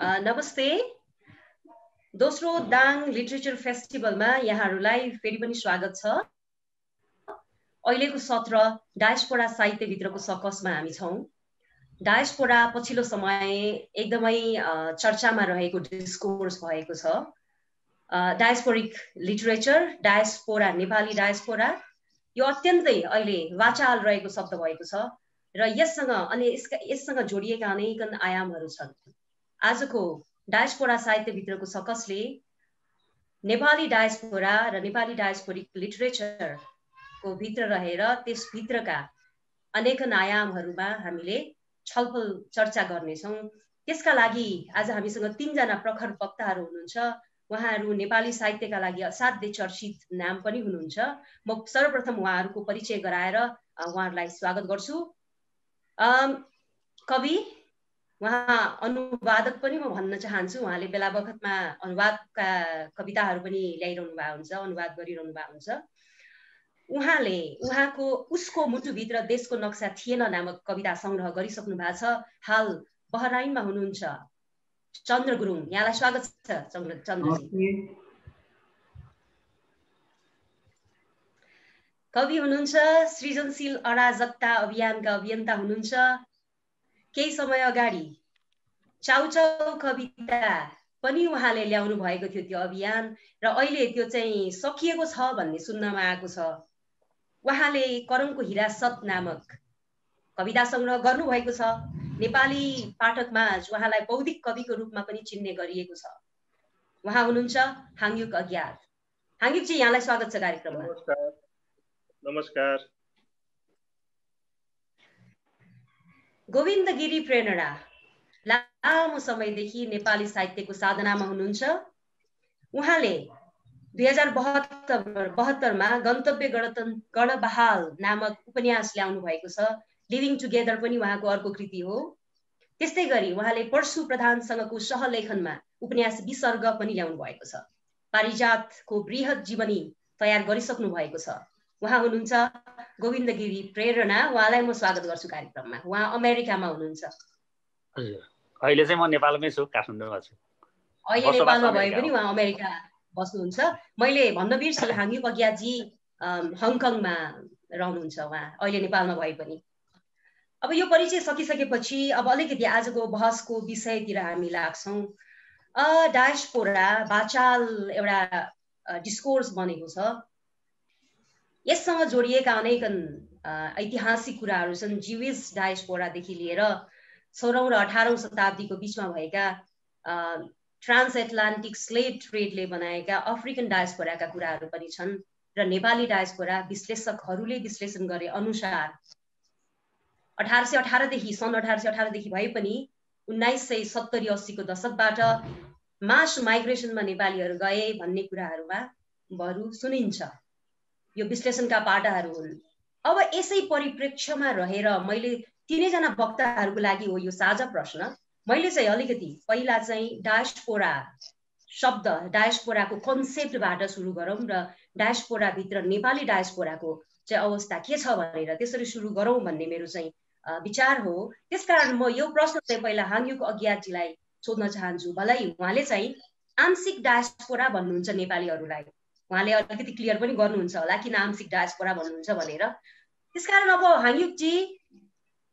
नमस्ते। दोस्रो दाङ लिटरेचर फेस्टिभलमा यहाँहरूलाई फेरि पनि स्वागत छ। अहिलेको सत्र डायस्पोरा साहित्यभित्रको सकसमा हामी छौँ। डायस्पोरा पछिल्लो समय एकदमै चर्चामा रहेको डिस्कोर्स भएको छ। Diasporic literature, diaspora, Nepali diaspora यो अत्यन्तै अहिले वाचाल रहेको शब्द भएको छ र यससँग जोडिएका अनेक आयामहरू छन्। आजको डायस्पोरा साहित्यभित्रको सकसले नेपाली डायस्पोरा र नेपाली डायस्पोरिक लिटरेचरको भित्र रहेर त्यसभित्रका अनेक आयामहरूमा हामीले छलफल चर्चा गर्नेछौँ। त्यसका लागि आज हामीसँग 3 जना प्रखर वक्ताहरू हुनुहुन्छ। उहाँहरू नेपाली साहित्यका लागि असाध्यै चर्चित नाम पनि हुनुहुन्छ। म सर्वप्रथम उहाँहरूको परिचय गराएर उहाँहरूलाई स्वागत गर्छु। कवि, उहाँ अनुवादक पनि म भन्न चाहन्छु। उहाँले बेला बखतमा अनुवादका कविताहरू पनि ल्याइरहनु भएको हुन्छ, अनुवाद गरिरहनु भएको हुन्छ। उहाँले उसको मुटुभित्र देशको नक्सा थिएन नामक कविता संग्रह गरिसक्नु भएको छ। हाल बहराइनमा हुनुहुन्छ चन्द्र गुरुङ, यहाँलाई स्वागत छ चन्द्रजी। कवि हुनुहुन्छ, सृजनशील अराजकता अभियानका अभियन्ता हुनुहुन्छ। केही समय अगाडि चाउचाउ कविता पनि उहाँले ल्याउनु भएको थियो त्यो अभियान, र अहिले त्यो चाहिँ सकिएको छ भन्ने सुन्नमा आएको छ। उहाँले करङको हिरासत नामक कविता संग्रह गर्नुभएको छ। नेपाली पाठकमा उहाँलाई बौद्धिक कविको रूपमा पनि चिन्ने गरिएको छ। उहाँ हुनुहुन्छ हाङयुक अज्ञात। हाङयुकजी, यहाँलाई स्वागत छ कार्यक्रममा। नमस्कार। गोविन्द गिरी प्रेरणा लामो समयदेखि नेपाली साहित्यको साधनामा हुनुहुन्छ। उहाँले 2072मा गन्तव्य गणबहाल नामक उपन्यास ल्याउनु भएको छ। लिभिङ टुगेदर पनि उहाँको अर्को कृति हो। त्यस्तै गरी उहाँले परशु प्रधानसँगको सहलेखनमा उपन्यास विसर्ग पनि ल्याउनु भएको छ। पारिजातको बृहत जीवनी तयार गरिसक्नु भएको छ। उहाँ हुनुहुन्छ गोविन्द गिरी प्रेरणा। उहाँलाई म स्वागत गर्छु कार्यक्रममा। उहाँ अमेरिकामा हुनुहुन्छ। हजुर, अहिले चाहिँ म नेपालमै छु, काठमाडौँमा छु। अहिले नेपालमा भए पनि उहाँ अमेरिका बस्नुहुन्छ। मैले भन्न बिर्सेँ, हाङयुक अज्ञातजी हङकङमा रहनुहुन्छ। उहाँ अहिले नेपालमा भए पनि। अब यो परिचय सकिसकेपछि अब अलिकति आजको बहसको विषयतिर हामी लाग्छौँ। डायस्पोरा वाचाल एउटा डिस्कोर्स बनेको छ। यससँग जोडिएका अनेक ऐतिहासिक कुराहरू छन्। ज्युइस डायस्पोरादेखि लिएर 16औं र 18औं शताब्दीको बिचमा भएका ट्रान्स एटलान्टिक स्लेभ ट्रेडले बनाएका अफ्रिकन डायस्पोराका कुराहरू पनि छन्। र नेपाली डायस्पोरा विश्लेषकहरूले विश्लेषण गरे अनुसार 1818 देखि भए पनि 1970-80 को दशकबाट मास माइग्रेसनमा नेपालीहरू गए भन्ने कुराहरूमा बरु सुनिन्छ। यो विश्लेषणका पाटाहरू हुन्। अब यसै परिप्रेक्ष्यमा रहेर मैले 3 जना वक्ताहरूको लागि हो यो साझा प्रश्न। मैले चाहिँ अलिकति पहिला चाहिँ डायस्पोरा शब्द, डायस्पोराको कन्सेप्टबाट सुरु गरौँ र डायस्पोरा भित्र नेपाली डायस्पोराको चाहिँ अवस्था के छ भनेर त्यसरी सुरु गरौँ भन्ने मेरो चाहिँ विचार हो। त्यसकारण म यो प्रश्न चाहिँ पहिला हाङयुक अज्ञातजीलाई सोध्न चाहन्छु। भलै उहाँले चाहिँ आंशिक डायस्पोरा भन्नुहुन्छ नेपालीहरूलाई, उहाँले अलिकति क्लियर पनि गर्नुहुन्छ होला किन आंशिक डायस्पोरा भन्नुहुन्छ भनेर। त्यसकारण अब हाङयुकजी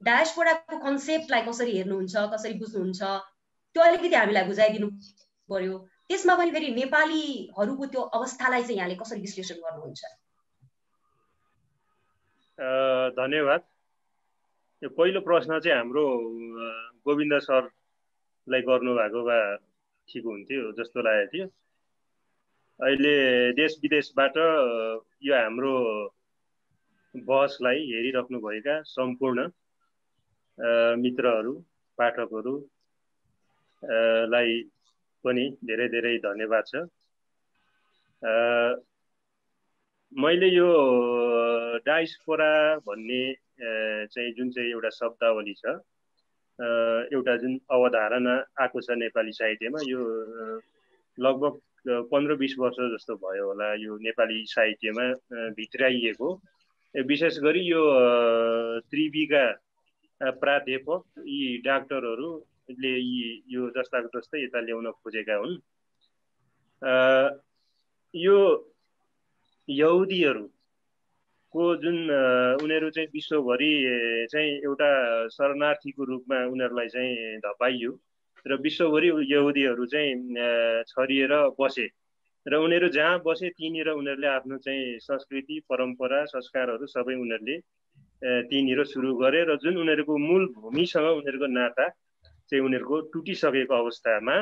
डायस्पोराको कन्सेप्टलाई कसरी हेर्नुहुन्छ, कसरी बुझ्नुहुन्छ, त्यो अलिकति हामीलाई बुझाइदिनु पर्यो। त्यसमा पनि फेरि नेपालीहरूको त्यो अवस्थालाई चाहिँ यहाँले कसरी विश्लेषण गर्नुहुन्छ? धन्यवाद। यो पहिलो प्रश्न चाहिँ हाम्रो गोविन्द सरलाई गर्नुभएको भए ठिक हुन्थ्यो जस्तो लागेको थियो। अहिले देश विदेशबाट यो हाम्रो बहसलाई हेरिराख्नुभएका सम्पूर्ण मित्रहरू, पाठकहरूलाई पनि धेरै धेरै धन्यवाद छ। मैले यो डायस्पोरा भन्ने चाहिँ जुन चाहिँ एउटा शब्दावली छ, एउटा जुन अवधारणा आएको छ नेपाली साहित्यमा, यो लगभग 15-20 वर्ष जस्तो भयो होला यो नेपाली साहित्यमा भित्राइएको। विशेष गरी यो त्रिविका प्राध्यापक, यी डाक्टरहरू यो जस्ताको जस्तै यता ल्याउन खोजेका हुन्। यो यहुदीहरूको जुन उनीहरू चाहिँ विश्वभरि चाहिँ एउटा शरणार्थीको रूपमा उनीहरूलाई चाहिँ धपाइयो र विश्वभरि यहुदीहरू चाहिँ छरिएर बसे र उनीहरू जहाँ बसे त्यहीँनिर उनीहरूले आफ्नो चाहिँ संस्कृति परम्परा संस्कारहरू सबै उनीहरूले त्यहीँनिर सुरु गरे र जुन उनीहरूको मूल भूमिसँग उनीहरूको नाता चाहिँ उनीहरूको टुटिसकेको अवस्थामा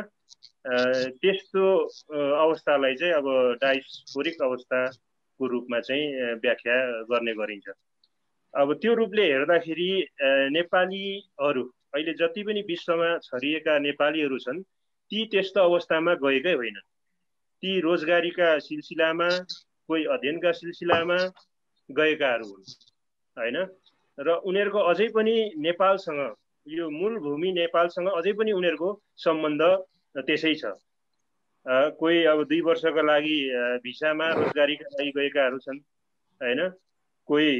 त्यस्तो अवस्थालाई चाहिँ अब डायस्पोरिक अवस्थाको रूपमा चाहिँ व्याख्या गर्ने गरिन्छ। अब त्यो रूपले हेर्दाखेरि नेपालीहरू अहिले जति पनि विश्वमा छरिएका नेपालीहरू छन् ती त्यस्तो अवस्थामा गएकै होइनन्। ती रोजगारीका सिलसिलामा कोही अध्ययनका सिलसिलामा गएकाहरू हुन् हैन र उनीहरूको अझै पनि नेपालसँग यो मूल भूमि नेपालसँग अझै पनि उनीहरूको सम्बन्ध त्यसै छ। कोही अब 2 वर्षको लागि भिसामा रोजगारीका लागि गएकाहरू छन् हैन। कोही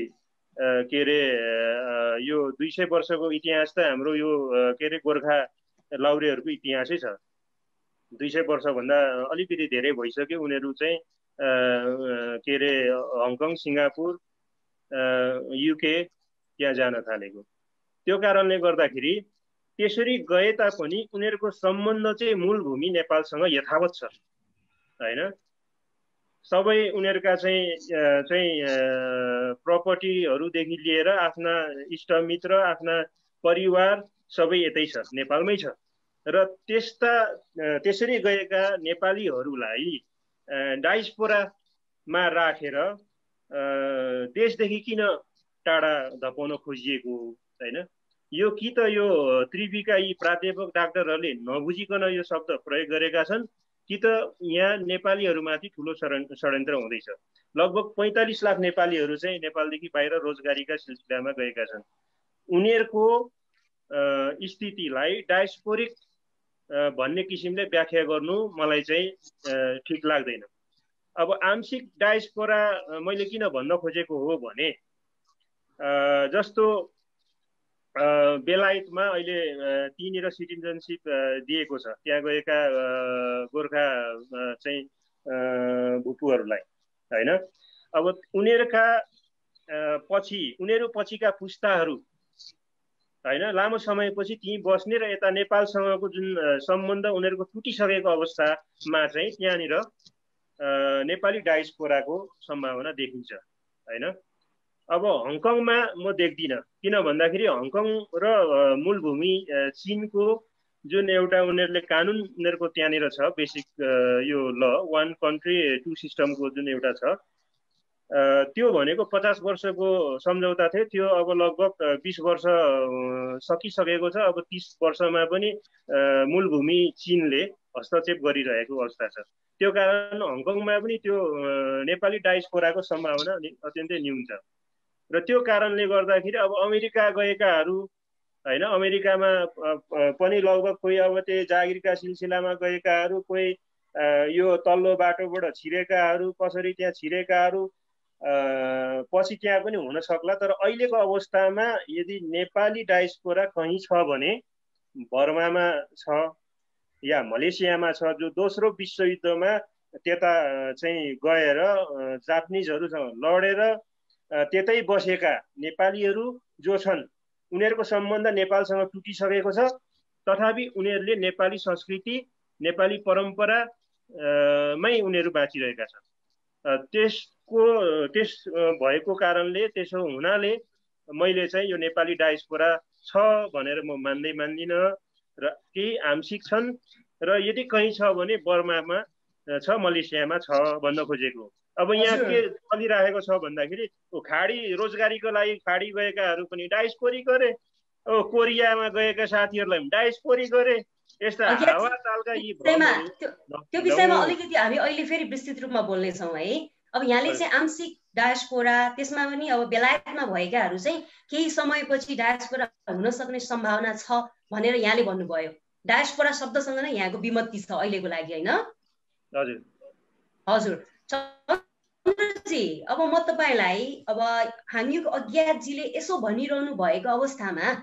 के रे यो 200 वर्षको इतिहास त हाम्रो यो के रे गोर्खा लाउरेहरूको इतिहासै छ। 200 वर्षभन्दा अलिकति धेरै भइसक्यो उनीहरू चाहिँ के रे हङकङ सिङ्गापुर युके त्यहाँ जान थालेको। त्यो कारणले गर्दाखेरि त्यसरी गए तापनि उनीहरूको सम्बन्ध चाहिँ मूल भूमि नेपालसँग यथावत छ हैन। सबै उनीहरूका चाहिँ प्रपर्टीहरूदेखि लिएर आफ्ना इष्टमित्र आफ्ना परिवार सबै यतै छ नेपालमै छ र त्यसरी गएका नेपालीहरूलाई डायस्पोरामा राखेर देशदेखि किन टाढा धपाउन खोजिएको हैन। यो कि त यो त्रिविका यी प्राध्यापक डाक्टरहरूले नबुझिकन यो शब्द प्रयोग गरेका छन् कि त यहाँ नेपालीहरूमाथि ठुलो षड्यन्त्र हुँदैछ। लगभग 45 लाख नेपालीहरू चाहिँ नेपालदेखि बाहिर रोजगारीका सिलसिलामा गएका छन्। उनीहरूको स्थितिलाई डायस्पोरिक भन्ने किसिमले व्याख्या गर्नु मलाई चाहिँ ठिक लाग्दैन। अब आंशिक डायस्पोरा मैले किन भन्न खोजेको हो भने जस्तो बेलायतमा अहिले त्यहीँनिर सिटिजनसिप दिएको छ त्यहाँ गएका गोर्खा चाहिँ भुपुहरूलाई हैन। अब उनीहरू पछिका पुस्ताहरू हैन लामो समयपछि त्यहीँ बस्ने र यता नेपालसँगको जुन सम्बन्ध उनीहरूको टुटिसकेको अवस्थामा चाहिँ त्यहाँनिर नेपाली डायस्पोराको सम्भावना देखिन्छ हैन। अब हङकङमा म देख्दिनँ किन भन्दाखेरि हङकङ र मूलभूमि चीनको जुन एउटा उनीहरूले कानुन उनीहरूको त्यहाँनिर छ बेसिक यो ल 1 कन्ट्री 2 सिस्टमको जुन एउटा छ त्यो भनेको 50 वर्षको सम्झौता थियो। त्यो अब लगभग 20 वर्ष सकिसकेको छ। अब 30 वर्षमा पनि मूलभूमि चीनले हस्तक्षेप गरिरहेको अवस्था छ। त्यो कारण हङकङमा पनि त्यो नेपाली डायस्पोराको सम्भावना अत्यन्तै न्यून छ र त्यो कारणले गर्दाखेरि अब अमेरिका गएकाहरू हैन अमेरिकामा पनि लगभग कोही अब त्यो जागिरका सिलसिलामा गएकाहरू कोही यो तल्लो बाटोबाट छिरेकाहरू कसरी त्यहाँ छिरेकाहरू पछि त्यहाँ पनि हुन सक्ला। तर अहिलेको अवस्थामा यदि नेपाली डायस्पोरा कहीँ छ भने बर्मामा छ या मलेसियामा छ जो दोस्रो विश्वयुद्धमा त्यता चाहिँ गएर जापानिजहरूसँग लडेर त्यतै बसेका नेपालीहरू जो छन् उनीहरूको सम्बन्ध नेपालसँग टुटिसकेको छ। तथापि उनीहरूले नेपाली संस्कृति नेपाली परम्परा मै उनीहरू बाँचिरहेका छन्। त्यस भएको कारणले त्यसो हुनाले मैले चाहिँ यो नेपाली डायस्पोरा छ भनेर म मान्दिनँ र केही आंशिक छन् र यदि कहीँ छ भने बर्मामा छ मलेसियामा छ भन्न खोजेको। अब यहाँ के चलिरहेको छ भन्दाखेरि खाडी रोजगारीको लागि खाडी गएकाहरू पनि डायस्पोरी गरे, कोरियामा गएका साथीहरूलाई पनि डायस्पोरी गरे। यस्ता हावा तालका यी त्यो विषयमा अलिकति हामी अहिले फेरि विस्तृत रूपमा बोल्नेछौँ है। अब यहाँले चाहिँ आंशिक डायस्पोरा त्यसमा पनि अब बेलायतमा भएकाहरू चाहिँ केही समयपछि डायस्पोरा हुन सक्ने सम्भावना छ भनेर यहाँले भन्नुभयो। डायस्पोरा शब्दसँग नै यहाँको विमति छ अहिलेको लागि हैन? हजुर हजुर चन्द्रजी, अब म तपाईलाई अब हामीको अज्ञातजीले यसो भनिरहनु भएको अवस्थामा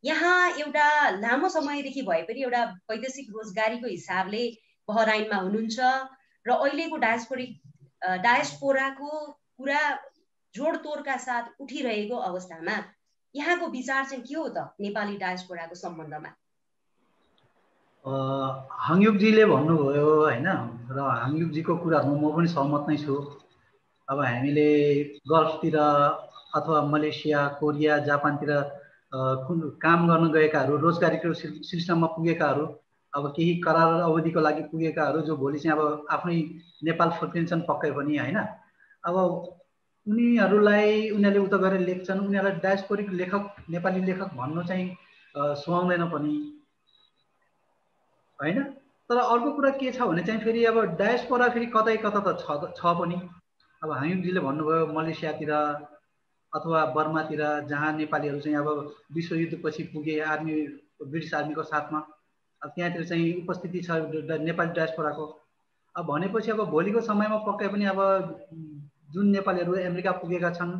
यहाँ एउटा लामो समयदेखि भए पनि एउटा वैदेशिक रोजगारीको हिसाबले बहराइनमा हुनुहुन्छ र अहिलेको डायस्पोराको कुरा जोडतोडका साथ उठिरहेको अवस्थामा यहाँको विचार चाहिँ के हो त नेपाली डायस्पोराको सम्बन्धमा? हाङयुकजीले भन्नुभयो होइन, र हाङयुकजीको कुराहरूमा म पनि सहमत नै छु। अब हामीले गल्फतिर अथवा मलेसिया, कोरिया, जापानतिर काम गर्न गएकाहरू, रोजगारीको सिलसिलामा पुगेकाहरू, अब केही करार अवधिको लागि पुगेकाहरू जो भोलि चाहिँ अब आफ्नै नेपाल फर्किन्छन् पक्कै पनि होइन। अब उनीहरूले उता गरेर लेख्छन्, उनीहरूलाई डायस्पोरिक लेखक, नेपाली लेखक भन्नु चाहिँ सुहाउँदैन पनि होइन। तर अर्को कुरा के छ भने चाहिँ फेरि अब डायस्पोरा फेरि कतै कता त छ पनि। अब हाङयुकजीले भन्नुभयो मलेसियातिर अथवा बर्मातिर जहाँ नेपालीहरू चाहिँ अब विश्वयुद्धपछि पुगे आर्मी, ब्रिटिस आर्मीको साथमा, अब त्यहाँतिर चाहिँ उपस्थिति छ नेपाली डायस्पोराको। अब भनेपछि अब भोलिको समयमा पक्कै पनि अब जुन नेपालीहरू अमेरिका पुगेका छन्,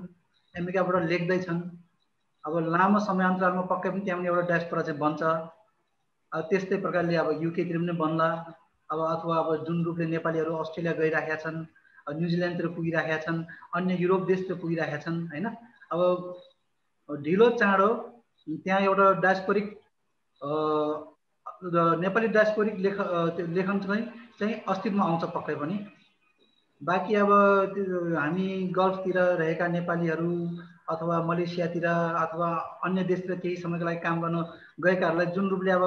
अमेरिकाबाट लेख्दैछन्, अब लामो समयान्तरालमा पक्कै पनि त्यहाँ पनि एउटा डायस्पोरा चाहिँ बन्छ। अब त्यस्तै प्रकारले अब युकेतिर पनि बन्ला, अब अथवा अब जुन रूपले नेपालीहरू अस्ट्रेलिया गइराखेका छन्, न्युजिल्यान्डतिर पुगिराखेका छन्, अन्य युरोप देशतिर पुगिराखेका छन् होइन। अब ढिलो चाँडो त्यहाँ एउटा डायस्पोरिक नेपाली डायस्पोरिक लेखन चाहिँ अस्तित्वमा आउँछ पक्कै पनि। बाँकी अब हामी गल्फतिर रहेका नेपालीहरू अथवा मलेसियातिर अथवा अन्य देशतिर केही समयको लागि काम गर्न गएकाहरूलाई जुन रूपले अब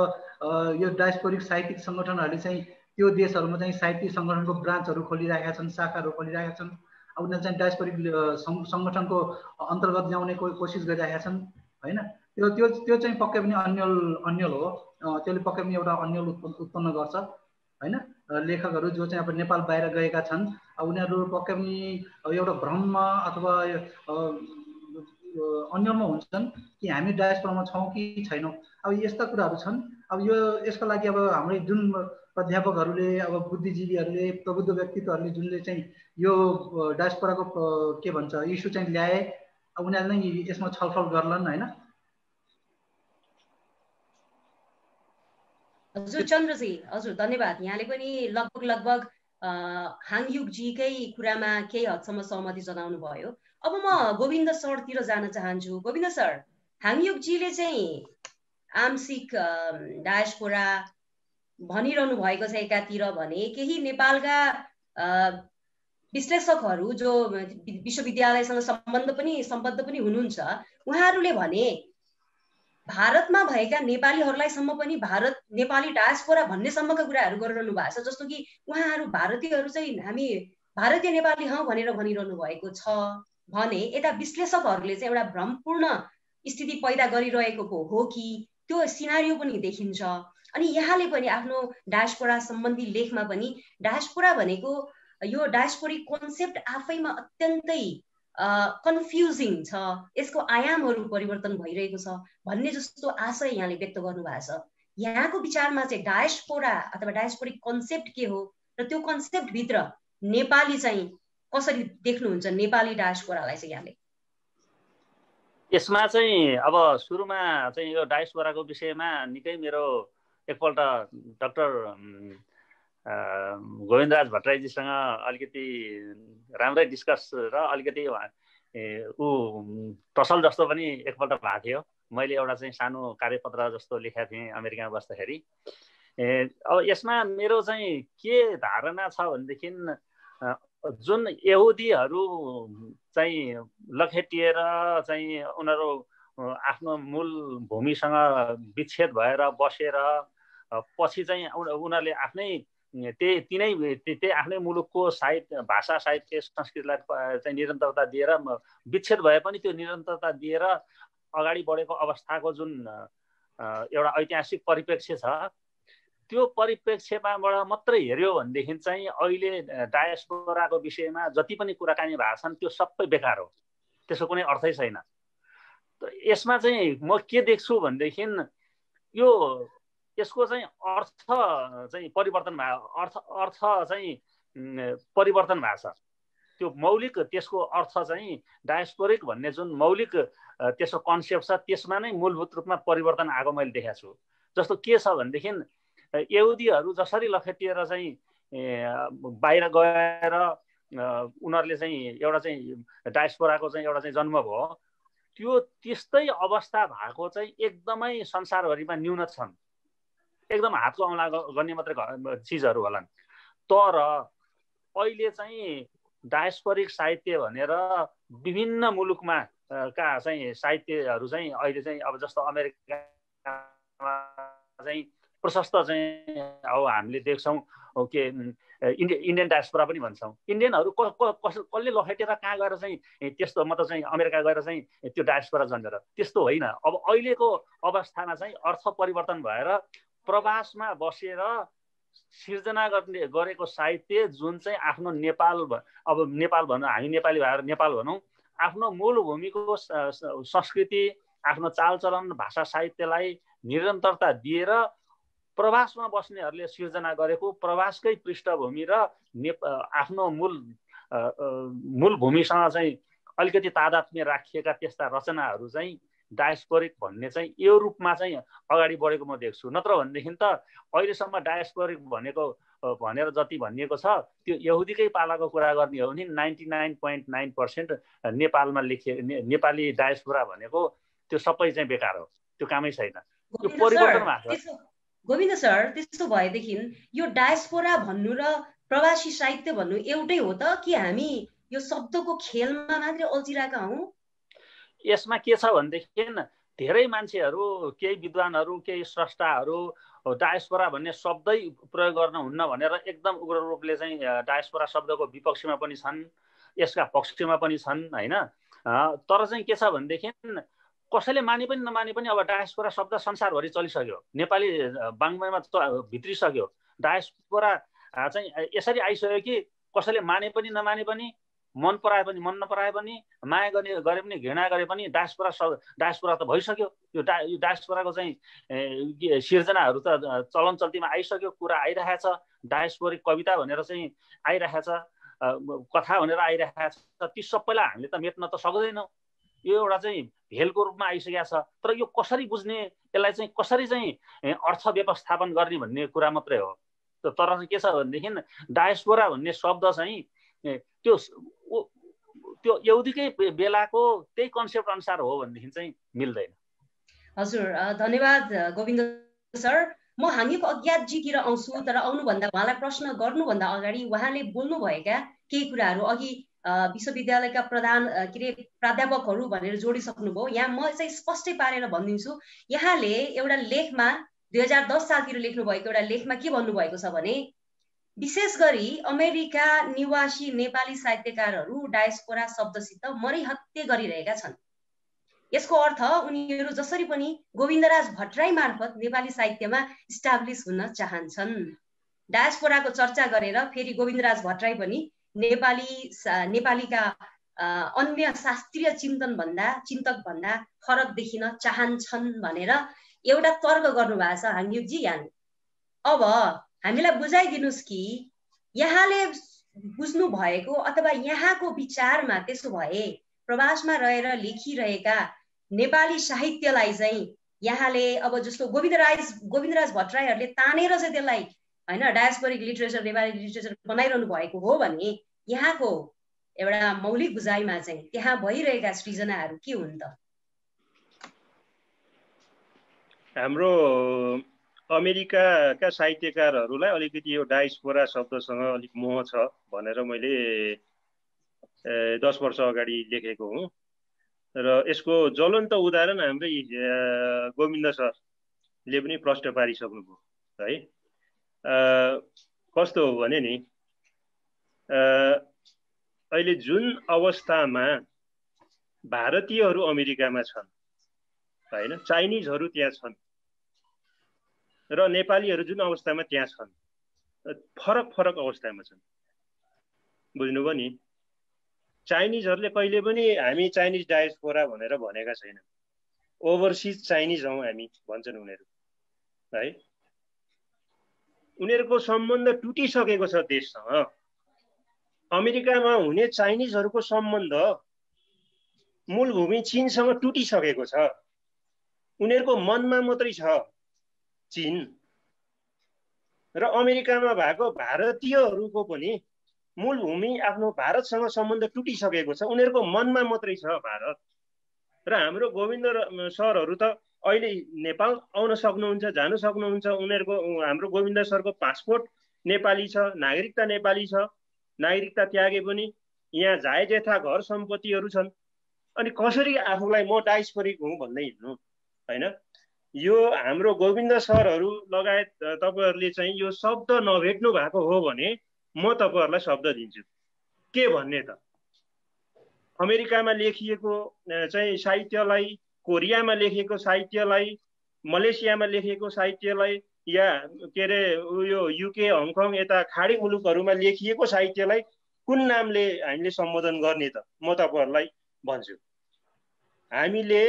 यो डायस्पोरिक साहित्यिक सङ्गठनहरूले चाहिँ त्यो देशहरूमा चाहिँ साहित्यिक सङ्गठनको ब्रान्चहरू खोलिरहेका छन्, शाखाहरू खोलिरहेका छन्। अब उनीहरू चाहिँ डायस्पोरिक सङ्गठनको अन्तर्गत ल्याउने कोसिस गरिरहेका छन् होइन। त्यो चाहिँ पक्कै पनि अन्यल हो, त्यसले पक्कै पनि एउटा अन्यल उत्पन्न गर्छ होइन। लेखकहरू जो चाहिँ अब नेपाल बाहिर गएका छन्, अब उनीहरू पक्कै पनि एउटा भ्रममा अथवा अन्यलमा हुन्छन् कि हामी डायस्पोरामा छौँ कि छैनौँ। अब यस्ता कुराहरू छन्। अब यसको लागि अब हाम्रै जुन प्राध्यापकहरूले, अब बुद्धिजीवीहरूले, प्रबुद्ध व्यक्तित्वहरूले जुनले चाहिँ यो डायस्पोराको के भन्छ इस्यु चाहिँ ल्याए, अब उनीहरूले नै यसमा छलफल गर्लान् होइन। हजुर चन्द्रजी, हजुर धन्यवाद। यहाँले पनि लगभग हाङयुकजीकै कुरामा केही हदसम्म सहमति जनाउनु भयो। अब म गोविन्द सरतिर जान चाहन्छु। गोविन्द सर, हाङयुकजीले चाहिँ आंशिक डायस्पोरा भनिरहनु भएको छ एकातिर भने, केही नेपालका विश्लेषकहरू जो विश्वविद्यालयसँग सम्बद्ध पनि हुनुहुन्छ, उहाँहरूले भने भारतमा भएका नेपालीहरूलाईसम्म पनि भारत नेपाली डायस्पोरा भन्नेसम्मका कुराहरू गरिरहनु भएको छ। जस्तो कि उहाँहरू भारतीयहरू चाहिँ हामी भारतीय नेपाली हौँ भनेर भनिरहनु भएको छ भने यता विश्लेषकहरूले चाहिँ एउटा भ्रमपूर्ण स्थिति पैदा गरिरहेको हो कि त्यो सिनारियो पनि देखिन्छ। अनि यहाँले पनि आफ्नो डायस्पोरा सम्बन्धी लेखमा पनि डायस्पोरा भनेको यो डायस्पोरिक कन्सेप्ट आफैमा अत्यन्तै कन्फ्युजिङ छ, यसको आयामहरू परिवर्तन भइरहेको छ भन्ने जस्तो आशय यहाँले व्यक्त गर्नुभएको छ। यहाँको विचारमा चाहिँ डायस्पोरा अथवा डायस्पोरिक कन्सेप्ट के हो र त्यो कन्सेप्टभित्र नेपाली चाहिँ कसरी देख्नुहुन्छ नेपाली डायस्पोरालाई चाहिँ यहाँले? यसमा चाहिँ अब सुरुमा चाहिँ यो डायस्पोराको विषयमा निकै मेरो एकपल्ट डाक्टर गोविन्दराज भट्टराईजीसँग अलिकति राम्रै डिस्कस र अलिकति ऊ टसल जस्तो पनि एकपल्ट भएको थियो। मैले एउटा चाहिँ सानो कार्यपत्र जस्तो लेखेको थिएँ अमेरिकामा बस्दाखेरि। अब यसमा मेरो चाहिँ के धारणा छ भनेदेखि जुन यहुदीहरू चाहिँ लखेटिएर चाहिँ उनीहरू आफ्नो मूल भूमिसँग विच्छेद भएर बसेर पछि चाहिँ उनीहरूले आफ्नै त्यही आफ्नै मुलुकको साहित्य, भाषा, साहित्य, संस्कृतिलाई चाहिँ निरन्तरता दिएर विच्छेद भए पनि त्यो निरन्तरता दिएर अगाडि बढेको अवस्थाको जुन एउटा ऐतिहासिक परिप्रेक्ष्य छ, त्यो परिप्रेक्ष्यबाट मात्रै हेऱ्यो भनेदेखि चाहिँ अहिले डायस्पोराको विषयमा जति पनि कुराकानी भएको छन् त्यो सबै बेकार हो, त्यसको कुनै अर्थै छैन। यसमा चाहिँ म के देख्छु भनेदेखि यो यसको चाहिँ अर्थ चाहिँ परिवर्तन भयो, अर्थ चाहिँ परिवर्तन भएको छ। त्यो मौलिक त्यसको अर्थ चाहिँ डायस्पोरिक भन्ने जुन मौलिक त्यसको कन्सेप्ट छ त्यसमा नै मूलभूत रूपमा परिवर्तन आएको मैले देखेको छु। जस्तो के छ भनेदेखि यहुदीहरू जसरी लखेटिएर चाहिँ बाहिर गएर उनीहरूले चाहिँ एउटा चाहिँ डायस्पोराको चाहिँ एउटा चाहिँ जन्म भयो, त्यो त्यस्तै अवस्था भएको चाहिँ एकदमै संसारभरिमा न्यून छन्। एकदम हातको औँला गर्ने मात्रै चिजहरू होलान्। तर अहिले चाहिँ डायस्पोरिक साहित्य भनेर विभिन्न मुलुकमा का चाहिँ साहित्यहरू चाहिँ अहिले चाहिँ अब जस्तो अमेरिकामा चाहिँ प्रशस्त चाहिँ अब हामीले देख्छौँ के इन्डियन डायस्पोरा पनि भन्छौँ। इन्डियनहरू कसले लखेटेर कहाँ गएर चाहिँ त्यस्तो मतलब चाहिँ अमेरिका गएर चाहिँ त्यो डायस्पोरा जन्मेर त्यस्तो होइन। अब अहिलेको अवस्थामा चाहिँ अर्थ परिवर्तन भएर प्रवासमा बसेर सिर्जना गरेको साहित्य जुन चाहिँ आफ्नो नेपाल अब नेपाल भनौँ, हामी नेपाली भएर नेपाल भनौँ, आफ्नो मूल भूमिको संस्कृति आफ्नो चालचलन भाषा साहित्यलाई निरन्तरता दिएर प्रवासमा बस्नेहरूले सिर्जना गरेको प्रवासकै पृष्ठभूमि र आफ्नो मूल भूमिसँग चाहिँ अलिकति तादात्म्य राखिएका त्यस्ता रचनाहरू चाहिँ डायस्पोरिक भन्ने चाहिँ यो रूपमा चाहिँ अगाडि बढेको म देख्छु। नत्र भनेदेखि त अहिलेसम्म डायस्पोरिक भनेर जति भनिएको छ त्यो यहुदीकै पालाको कुरा गर्ने हो भने 99.9% नेपालमा नेपाली डायस्पोरा भनेको त्यो सबै चाहिँ बेकार हो, त्यो कामै छैन। त्यो परिवर्तन भएको छ। गोविन्द सर, त्यसो भएदेखि यो डायस्पोरा भन्नु र प्रवासी साहित्य भन्नु एउटै हो त कि हामी यो शब्दको खेलमा मात्रै अल्झिरहेका हौँ? यसमा के छ भनेदेखि धेरै मान्छेहरू, केही विद्वानहरू, केही स्रष्टाहरू डायस्पोरा भन्ने शब्दै प्रयोग गर्न हुन्न भनेर एकदम उग्र रूपले चाहिँ डायस्पोरा शब्दको विपक्षमा पनि छन्, यसका पक्षमा पनि छन् हैन। तर चाहिँ के छ भनेदेखि कसैले माने पनि नमाने पनि अब डायस्पोरा शब्द संसारभरि चलिसक्यो, नेपाली वाङ्मयमा भित्रिसक्यो। डायस्पोरा चाहिँ यसरी आइसक्यो कि कसैले माने पनि नमाने पनि, मन पराए पनि मन नपराए पनि, माया गरे पनि घृणा गरे पनि डायस्पोरा त भइसक्यो। यो डायस्पोराको चाहिँ सिर्जनाहरू त चलन चल्तीमा आइसक्यो, कुरा आइरहेछ। डायस्पोरिक कविता भनेर चाहिँ आइरहेछ, कथा भनेर आइरहेछ। ती सबैलाई हामीले त मेट्न त सक्दैनौँ। यो एउटा चाहिँ भेलको रूपमा आइसकेको छ। तर यो कसरी बुझ्ने, यसलाई चाहिँ कसरी चाहिँ अर्थ व्यवस्थापन गर्ने भन्ने कुरा मात्रै हो। तर के छ भनेदेखि डायस्पोरा भन्ने शब्द चाहिँ त्यो यहुदीकै बेलाको त्यही कन्सेप्ट अनुसार हो भनेदेखि चाहिँ मिल्दैन। हजुर, धन्यवाद गोविन्द सर। म हामीको अज्ञातजीतिर आउँछु, तर आउनुभन्दा उहाँलाई प्रश्न गर्नुभन्दा अगाडि उहाँले बोल्नुभएका केही कुराहरू अघि विश्वविद्यालयका प्राध्यापकहरू भनेर जोडिसक्नुभयो। यहाँ म चाहिँ स्पष्टै पारेर भनिदिन्छु। यहाँले एउटा लेखमा 2010 सालतिर लेख्नु भएको एउटा लेखमा के भन्नुभएको छ भने विशेष गरी अमेरिका निवासी नेपाली साहित्यकारहरू डायस्पोरा शब्दसित मरिहत्ते गरिरहेका छन्। यसको अर्थ उनीहरू जसरी पनि गोविन्दराज भट्टराई मार्फत नेपाली साहित्यमा इस्टाब्लिस हुन चाहन्छन्। डायस्पोराको चर्चा गरेर फेरि गोविन्दराज भट्टराई पनि नेपालीका अन्य शास्त्रीय चिन्तक भन्दा फरक देखिन चाहन्छन् भनेर एउटा तर्क गर्नुभएको छ हाङयुजी यहाँले। अब हामीलाई बुझाइदिनुहोस् कि यहाँले बुझ्नु भएको अथवा यहाँको विचारमा त्यसो भए प्रवासमा रहेर लेखिरहेका नेपाली साहित्यलाई चाहिँ यहाँले अब जस्तो गोविन्दराज भट्टराईहरूले तानेर चाहिँ त्यसलाई हैन डायस्पोरिक लिटरेचर, नेपाली लिटरेचर बनाइरहनु भएको हो भने यहाँको एउटा मौलिक बुझाइमा चाहिँ त्यहाँ भइरहेका सृजनाहरू के हुन् त? हाम्रो अमेरिकाका साहित्यकारहरूलाई अलिकति यो डायस्पोरा शब्दसँग अलिक मोह छ भनेर मैले 10 वर्ष अगाडि लेखेको हुँ। र यसको ज्वलन्त उदाहरण हाम्रै गोविन्द सरले पनि प्रष्ट पारिसक्नुभयो है। कस्तो हो भने नि अहिले जुन अवस्थामा भारतीयहरू अमेरिकामा छन् हैन, चाइनिजहरू त्यहाँ छन् र नेपालीहरू जुन अवस्थामा त्यहाँ छन्, फरक अवस्थामा छन्। बुझ्नुभयो नि? चाइनिजहरूले कहिले पनि हामी चाइनिज डायस्पोरा भनेर भनेका छैनन्। ओभरसिज चाइनिज हौँ हामी भन्छन् उनीहरू है। उनीहरूको सम्बन्ध टुटिसकेको छ देशसँग। अमेरिकामा हुने चाइनिजहरूको सम्बन्ध मूलभूमि चीनसँग टुटिसकेको छ। उनीहरूको मनमा मात्रै छ चीन। र अमेरिकामा भएको भारतीयहरूको पनि मूलभूमि आफ्नो भारतसँग सम्बन्ध टुटिसकेको छ। उनीहरूको मनमा मात्रै छ भारत। र हाम्रो गोविन्द सरहरू त अहिले नेपाल आउन सक्नुहुन्छ, जानु सक्नुहुन्छ। उनीहरूको हाम्रो गोविन्द सरको पासपोर्ट नेपाली छ, नागरिकता नेपाली छ। नागरिकता त्यागे पनि यहाँ जाय जेथा घर सम्पत्तिहरू छन्। अनि कसरी आफूलाई म डायस्पोरिक हुँ भन्दै हिँड्नु हैन? यो हाम्रो गोविन्द सरहरू लगायत तपाईहरुले चाहिँ यो शब्द नभेट्नु भएको हो भने म तपाईहरुलाई शब्द दिन्छु। के भन्ने त? अमेरिकामा लेखिएको चाहिँ साहित्यलाई, कोरियामा लेखिएको साहित्यलाई, मलेसियामा लेखिएको साहित्यलाई, या के अरे यो युके हङकङ यता खाडी मुलुकहरूमा लेखिएको साहित्यलाई कुन नामले हामीले सम्बोधन गर्ने त? म तपाईहरुलाई भन्छु। हामीले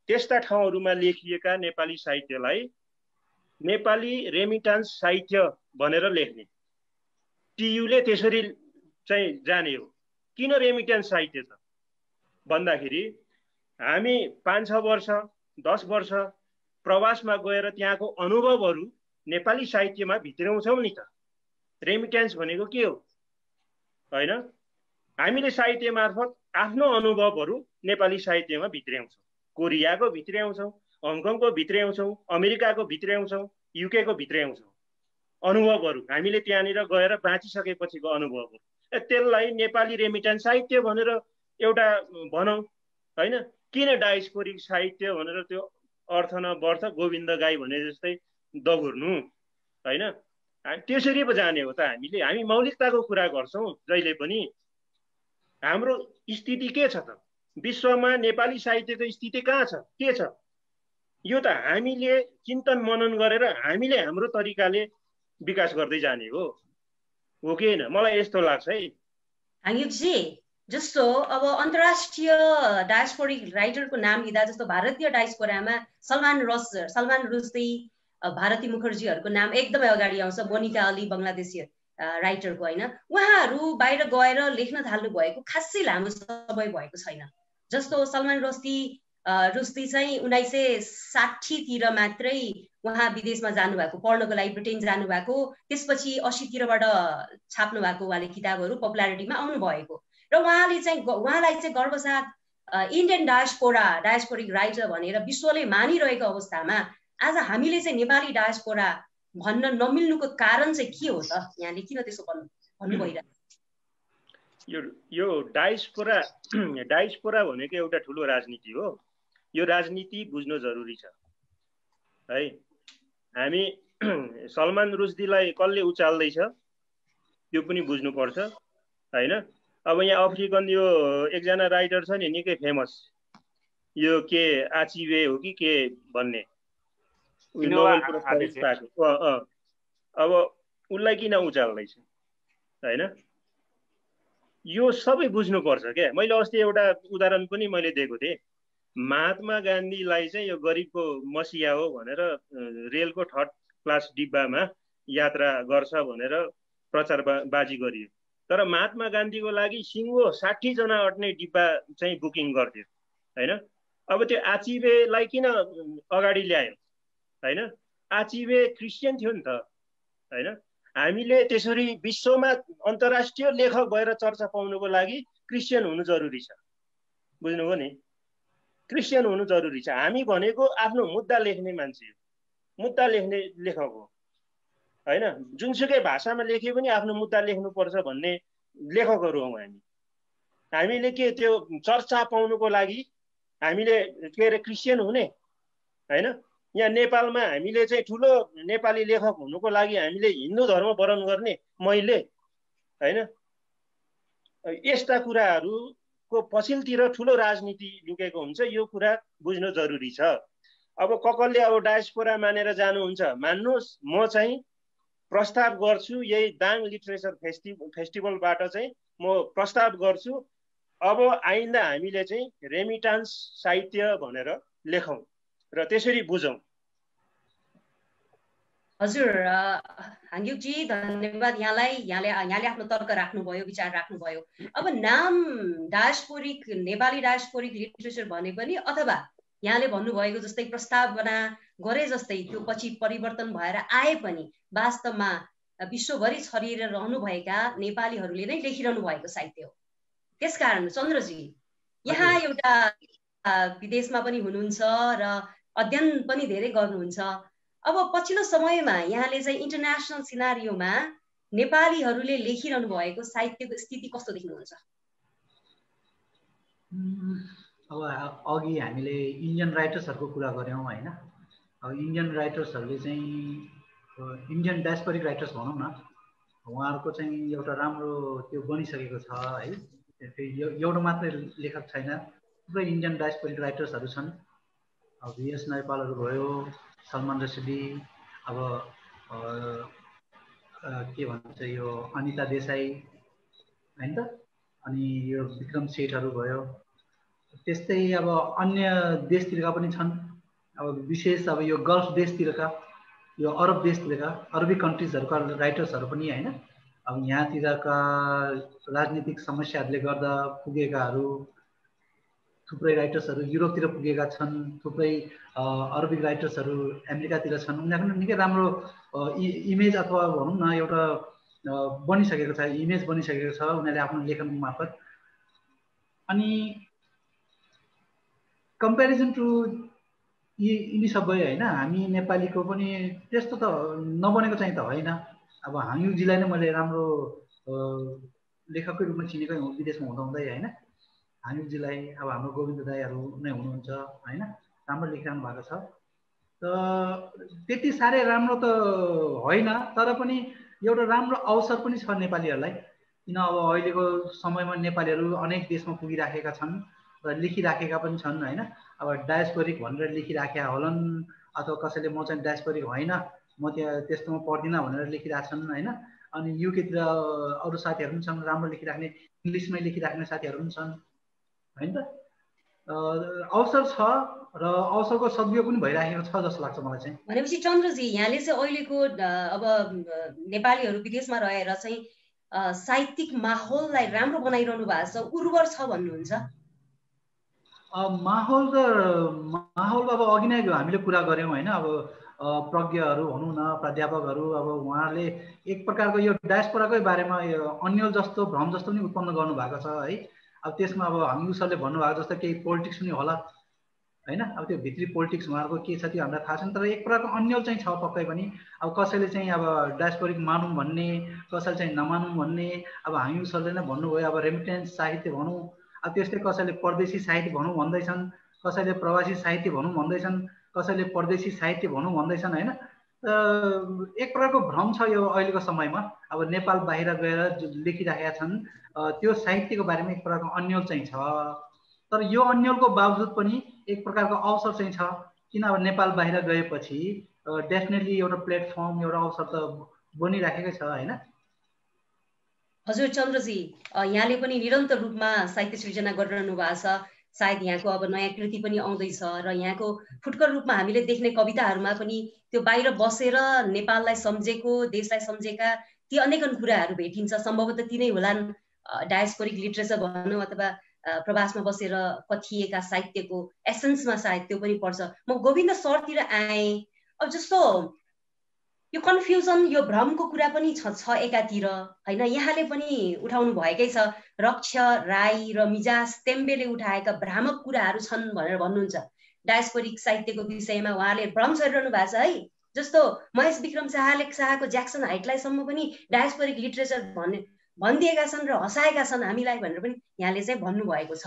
त्यस्ता ठाउँहरूमा लेखिएका नेपाली साहित्यलाई नेपाली रेमिटान्स साहित्य भनेर लेख्ने। टियुले त्यसरी चाहिँ जाने हो। किन रेमिटान्स साहित्य त भन्दाखेरि हामी 5-6 वर्ष 10 वर्ष प्रवासमा गएर त्यहाँको अनुभवहरू नेपाली साहित्यमा भित्र्याउँछौँ नि त। रेमिटान्स भनेको के हो हैन? हामीले साहित्य मार्फत आफ्नो अनुभवहरू नेपाली साहित्यमा भित्र्याउँछौँ। कोरियाको भित्र्याउँछौँ, हङकङको भित्र्याउँछौँ, अमेरिकाको भित्र्याउँछौँ, युकेको भित्र्याउँछौँ। अनुभवहरू हामीले त्यहाँनिर गएर बाँचिसकेपछिको अनुभवहरू, त्यसलाई नेपाली रेमिटान्स साहित्य भनेर एउटा भनौँ हैन? किन डायस्पोरिक साहित्य भनेर त्यो अर्थ नबर्थ गोविन्द गाई भने जस्तै दगुर्नु हैन? त्यसरी पो जाने हो त हामीले? हामी मौलिकताको कुरा गर्छौँ जहिले पनि। हाम्रो स्थिति के छ त? विश्वमा नेपाली साहित्यको स्थिति कहाँ छ? के छ? यो त हामीले चिन्तन मनन गरेर हामीले हाम्रो तरिकाले विकास गर्दै जाने हो कि हैन? मलाई यस्तो लाग्छ है। हाङयुकजी, जस्तो अब अन्तर्राष्ट्रिय डायस्पोरिक राइटरको नाम लिँदा जस्तो भारतीय डायस्पोरामा सलमान रुस्दी, भारती मुखर्जीहरूको नाम एकदमै अगाडि आउँछ। मोनिका अली बङ्गलादेशी राइटरको हैन? उहाँहरू बाहिर गएर लेख्न थाल्नु भएको खासै लामो समय भएको छैन। जस्तो सलमान रुस्दी चाहिँ 1960 तिर मात्रै उहाँ विदेशमा जानुभएको, पढ्नको लागि ब्रिटेन जानुभएको। त्यसपछि 80 तिरबाट छाप्नु भएको उहाँले किताबहरू पपुलारिटीमा आउनु भएको। र उहाँलाई चाहिँ गर्वसाथ इन्डियन डायस्पोरिक राइटर भनेर विश्वले मानिरहेको अवस्थामा आज हामीले चाहिँ नेपाली डायस्पोरा भन्न नमिल्नुको कारण चाहिँ के हो त? यहाँले किन त्यसो भन्नु भइरहेको? यो डायस्पोरा भनेको एउटा ठुलो राजनीति हो। यो राजनीति बुझ्नु जरुरी छ है। हामी सलमान रुस्दीलाई कसले उचाल्दैछ त्यो पनि बुझ्नुपर्छ हैन? अब यहाँ अफ्रिकन यो एकजना राइटर छ नि, निकै फेमस, यो के आचिवे हो कि के भन्ने, नोबेल पुरस्कार पाएको। अब उसलाई किन उचाल्दैछ हैन? यो सबै बुझ्नुपर्छ क्या। मैले अस्ति एउटा उदाहरण पनि मैले दिएको थिएँ। महात्मा गान्धीलाई चाहिँ यो गरिबको मसिया हो भनेर रेलको 3rd क्लास डिब्बामा यात्रा गर्छ भनेर प्रचारबाजी गरियो। तर महात्मा गान्धीको लागि सिङ्गो 60 जना अट्ने डिब्बा चाहिँ बुकिङ गर्थ्यो हैन? अब त्यो आचिवेलाई किन अगाडि ल्यायो हैन? आचिवे क्रिस्चियन थियो नि त हैन? हामीले त्यसरी विश्वमा अन्तर्राष्ट्रिय लेखक भएर चर्चा पाउनुको लागि क्रिस्चियन हुनु जरुरी छ। बुझ्नुभयो नि? क्रिस्चियन हुनु जरुरी छ। हामी भनेको आफ्नो मुद्दा लेख्ने मान्छे हो, मुद्दा लेख्ने लेखक हो हैन? जुनसुकै भाषामा लेखे पनि आफ्नो मुद्दा लेख्नुपर्छ भन्ने लेखकहरू हौँ हामी। हामीले के त्यो चर्चा पाउनुको लागि हामीले के अरे क्रिस्चियन हुने हैन? यहाँ नेपालमा हामीले चाहिँ ठुलो नेपाली लेखक हुनुको लागि हामीले हिन्दू धर्म वरण गर्ने मैले हैन? यस्ता कुराहरूको पछिल्तिर ठुलो राजनीति लुकेको हुन्छ। यो कुरा बुझ्नु जरुरी छ। अब कसले अब डायस्पोरा मानेर जानुहुन्छ मान्नुहोस्, म चाहिँ प्रस्ताव गर्छु यही दाङ लिटरेचर फेस्टिभलबाट चाहिँ म प्रस्ताव गर्छु, अब आइन्दा हामीले चाहिँ रेमिटान्स साहित्य भनेर लेखौँ र त्यसरी बुझौँ। हजुर हाङग्युजी धन्यवाद यहाँलाई। यहाँले आफ्नो तर्क राख्नुभयो, विचार राख्नुभयो। अब नाम डायस्पोरिक नेपाली डायस्पोरिक लिटरेचर भने पनि अथवा यहाँले भन्नुभएको जस्तै प्रस्तावना गरे जस्तै त्यो पछि परिवर्तन भएर आए पनि वास्तवमा विश्वभरि छरिएर रहनुभएका नेपालीहरूले नै लेखिरहनु भएको साहित्य हो। त्यसकारण चन्द्रजी यहाँ एउटा विदेशमा पनि हुनुहुन्छ र अध्ययन पनि धेरै गर्नुहुन्छ। अब पछिल्लो समयमा यहाँले चाहिँ इन्टरनेसनल सिनारियोमा नेपालीहरूले लेखिरहनु भएको साहित्यको स्थिति कस्तो देख्नुहुन्छ? अब अघि हामीले इन्डियन राइटर्सहरूको कुरा गऱ्यौँ होइन। अब इन्डियन राइटर्सहरूले चाहिँ इन्डियन डायस्पोरिक राइटर्स भनौँ न, उहाँहरूको चाहिँ एउटा राम्रो त्यो बनिसकेको छ है। फेरि एउटा मात्रै लेखक छैन, थुप्रै इन्डियन डायस्पोरिक राइटर्सहरू छन्। अब VS नयपालहरू भयो, सलमान रसुली, अब के भन्छ यो अनिता देसाई होइन त, अनि यो विक्रम सेठहरू भयो। त्यस्तै अब अन्य देशतिरका पनि छन्। अब विशेष अब यो गल्फ देशतिरका, यो अरब देशतिरका, अरबी कन्ट्रिजहरूका राइटर्सहरू पनि होइन। अब यहाँतिरका राजनीतिक समस्याहरूले गर्दा पुगेकाहरू थुप्रै राइटर्सहरू युरोपतिर पुगेका छन्, थुप्रै अरबिक राइटर्सहरू अमेरिकातिर छन्। उनीहरूको निकै राम्रो इमेज अथवा भनौँ न एउटा बनिसकेको छ, इमेज बनिसकेको छ उनीहरूले आफ्नो लेखन मार्फत। अनि कम्पेरिजन टु यिनी सबै होइन, हामी नेपालीको पनि त्यस्तो त नबनेको चाहिँ त होइन। अब हाङग्युजीलाई नै मैले राम्रो लेखककै रूपमा चिनेकै हुँ विदेशमा हुँदाहुँदै होइन। हाङग्युजीलाई अब हाम्रो गोविन्द दाईहरू नै हुनुहुन्छ होइन, राम्रो लेखिरहनु भएको छ। त त्यति साह्रै राम्रो त होइन, तर पनि एउटा राम्रो अवसर पनि छ नेपालीहरूलाई। किन अब अहिलेको समयमा नेपालीहरू अनेक देशमा पुगिराखेका छन् र लेखिराखेका पनि छन् होइन। अब डायस्पोरिक भनेर लेखिराखेका होलान्, अथवा कसैले म चाहिँ डायस्पोरिक होइन, म त्यहाँ त्यस्तोमा पढ्दिनँ भनेर लेखिरहेछन् होइन। अनि युकेतिर अरू साथीहरू पनि छन् राम्रो लेखिराख्ने, इङ्ग्लिसमै लेखिराख्ने साथीहरू पनि छन् होइन त। अवसर छ र अवसरको सदुपयोग पनि भइराखेको छ जस्तो लाग्छ मलाई चाहिँ। भनेपछि चन्द्रजी यहाँले चाहिँ अहिलेको अब नेपालीहरू विदेशमा रहेर चाहिँ साहित्यिक माहौललाई राम्रो बनाइरहनु भएको छ, उर्वर छ भन्नुहुन्छ? माहौल अब अघि नै हामीले कुरा गऱ्यौँ होइन। अब प्रज्ञहरू भनौँ न, प्राध्यापकहरू, अब उहाँहरूले एक प्रकारको यो डायस्पोराकै बारेमा अन्यल जस्तो भ्रम जस्तो पनि उत्पन्न गर्नुभएको छ है। अब त्यसमा अब हामी सरले भन्नुभएको जस्तो केही पोलिटिक्स पनि होला होइन। अब त्यो भित्री पोलिटिक्स उहाँहरूको के छ त्यो हामीलाई थाहा छैन, तर एक प्रकारको अन्यल चाहिँ छ पक्कै पनि। अब कसैले चाहिँ अब डायस्पोरिक मानौँ भन्ने, कसैले चाहिँ नमानौँ भन्ने। अब हामी सरले नै भन्नुभयो अब रेमिटेन्स साहित्य भनौँ, अब त्यस्तै कसैले परदेशी साहित्य भनौँ भन्दैछन्, कसैले प्रवासी साहित्य भनौँ भन्दैछन्, कसैले परदेशी साहित्य भनौँ भन्दैछन् होइन। एक प्रकारको भ्रम छ यो अहिलेको समयमा। अब नेपाल बाहिर गएर लेखिराखेका छन् त्यो साहित्यको बारेमा एक प्रकारको अन्यल चाहिँ छ, तर यो अन्यलको बावजुद पनि एक प्रकारको अवसर चाहिँ छ। किन अब नेपाल बाहिर गएपछि डेफिनेटली एउटा प्लेटफर्म, एउटा अवसर त बनिराखेकै छ होइन। हजुर चन्द्रजी, यहाँले पनि निरन्तर रूपमा साहित्य सृजना गरिरहनु भएको छ। सायद यहाँको अब नयाँ कृति पनि आउँदैछ र यहाँको फुटकर रूपमा हामीले देख्ने कविताहरूमा पनि त्यो बाहिर बसेर नेपाललाई सम्झेको, देशलाई सम्झेका ती अनेकन कुराहरू भेटिन्छ। सम्भवतः ती नै होलान् डायस्पोरिक लिटरेचर भनौँ अथवा प्रवासमा बसेर कथिएका साहित्यको एसेन्समा सायद त्यो पनि पर्छ। म गोविन्द सरतिर आएँ। अब जस्तो यो कन्फ्युजन, यो भ्रमको कुरा पनि छ एकातिर होइन। यहाँले पनि उठाउनु भएकै छ, रक्ष राई र मिजाज तेम्बेले उठाएका भ्रामक कुराहरू छन् भनेर भन्नुहुन्छ। डायस्पोरिक साहित्यको विषयमा उहाँले भ्रम छरिरहनु भएको छ है। जस्तो महेश विक्रम शाहको ज्याक्सन हाइटलाईसम्म पनि डायस्पोरिक लिटरेचर भनिदिएका छन् र हँसाएका छन् हामीलाई भनेर पनि यहाँले चाहिँ भन्नुभएको छ।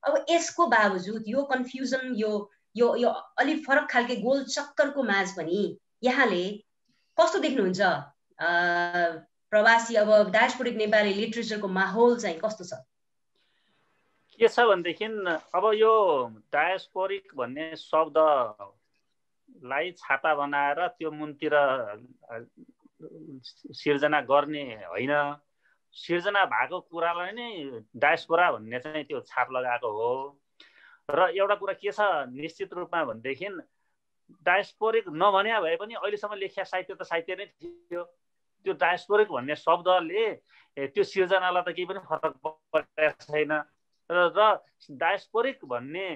अब यसको बावजुद यो कन्फ्युजन, यो अलिक फरक खालके गोल चक्करको माझ पनि यहाँले कस्तो देख्नुहुन्छ? प्रवासी अब डायस्पोरिक नेपाली लिटरेचरको माहौल चाहिँ कस्तो छ? के छ भनेदेखि अब यो डायस्पोरिक भन्ने शब्दलाई छाता बनाएर त्यो मुनतिर सिर्जना गर्ने होइन, सिर्जना भएको कुरालाई नै डायस्पोरा भन्ने चाहिँ त्यो छाप लगाएको हो। र एउटा कुरा के छ निश्चित रूपमा भनेदेखि डायस्पोरिक नभने भए पनि अहिलेसम्म लेखिया साहित्य त साहित्य नै थियो। त्यो डायस्पोरिक भन्ने शब्दले त्यो सिर्जनालाई त केही पनि फरक परेको छैन र डायस्पोरिक भन्ने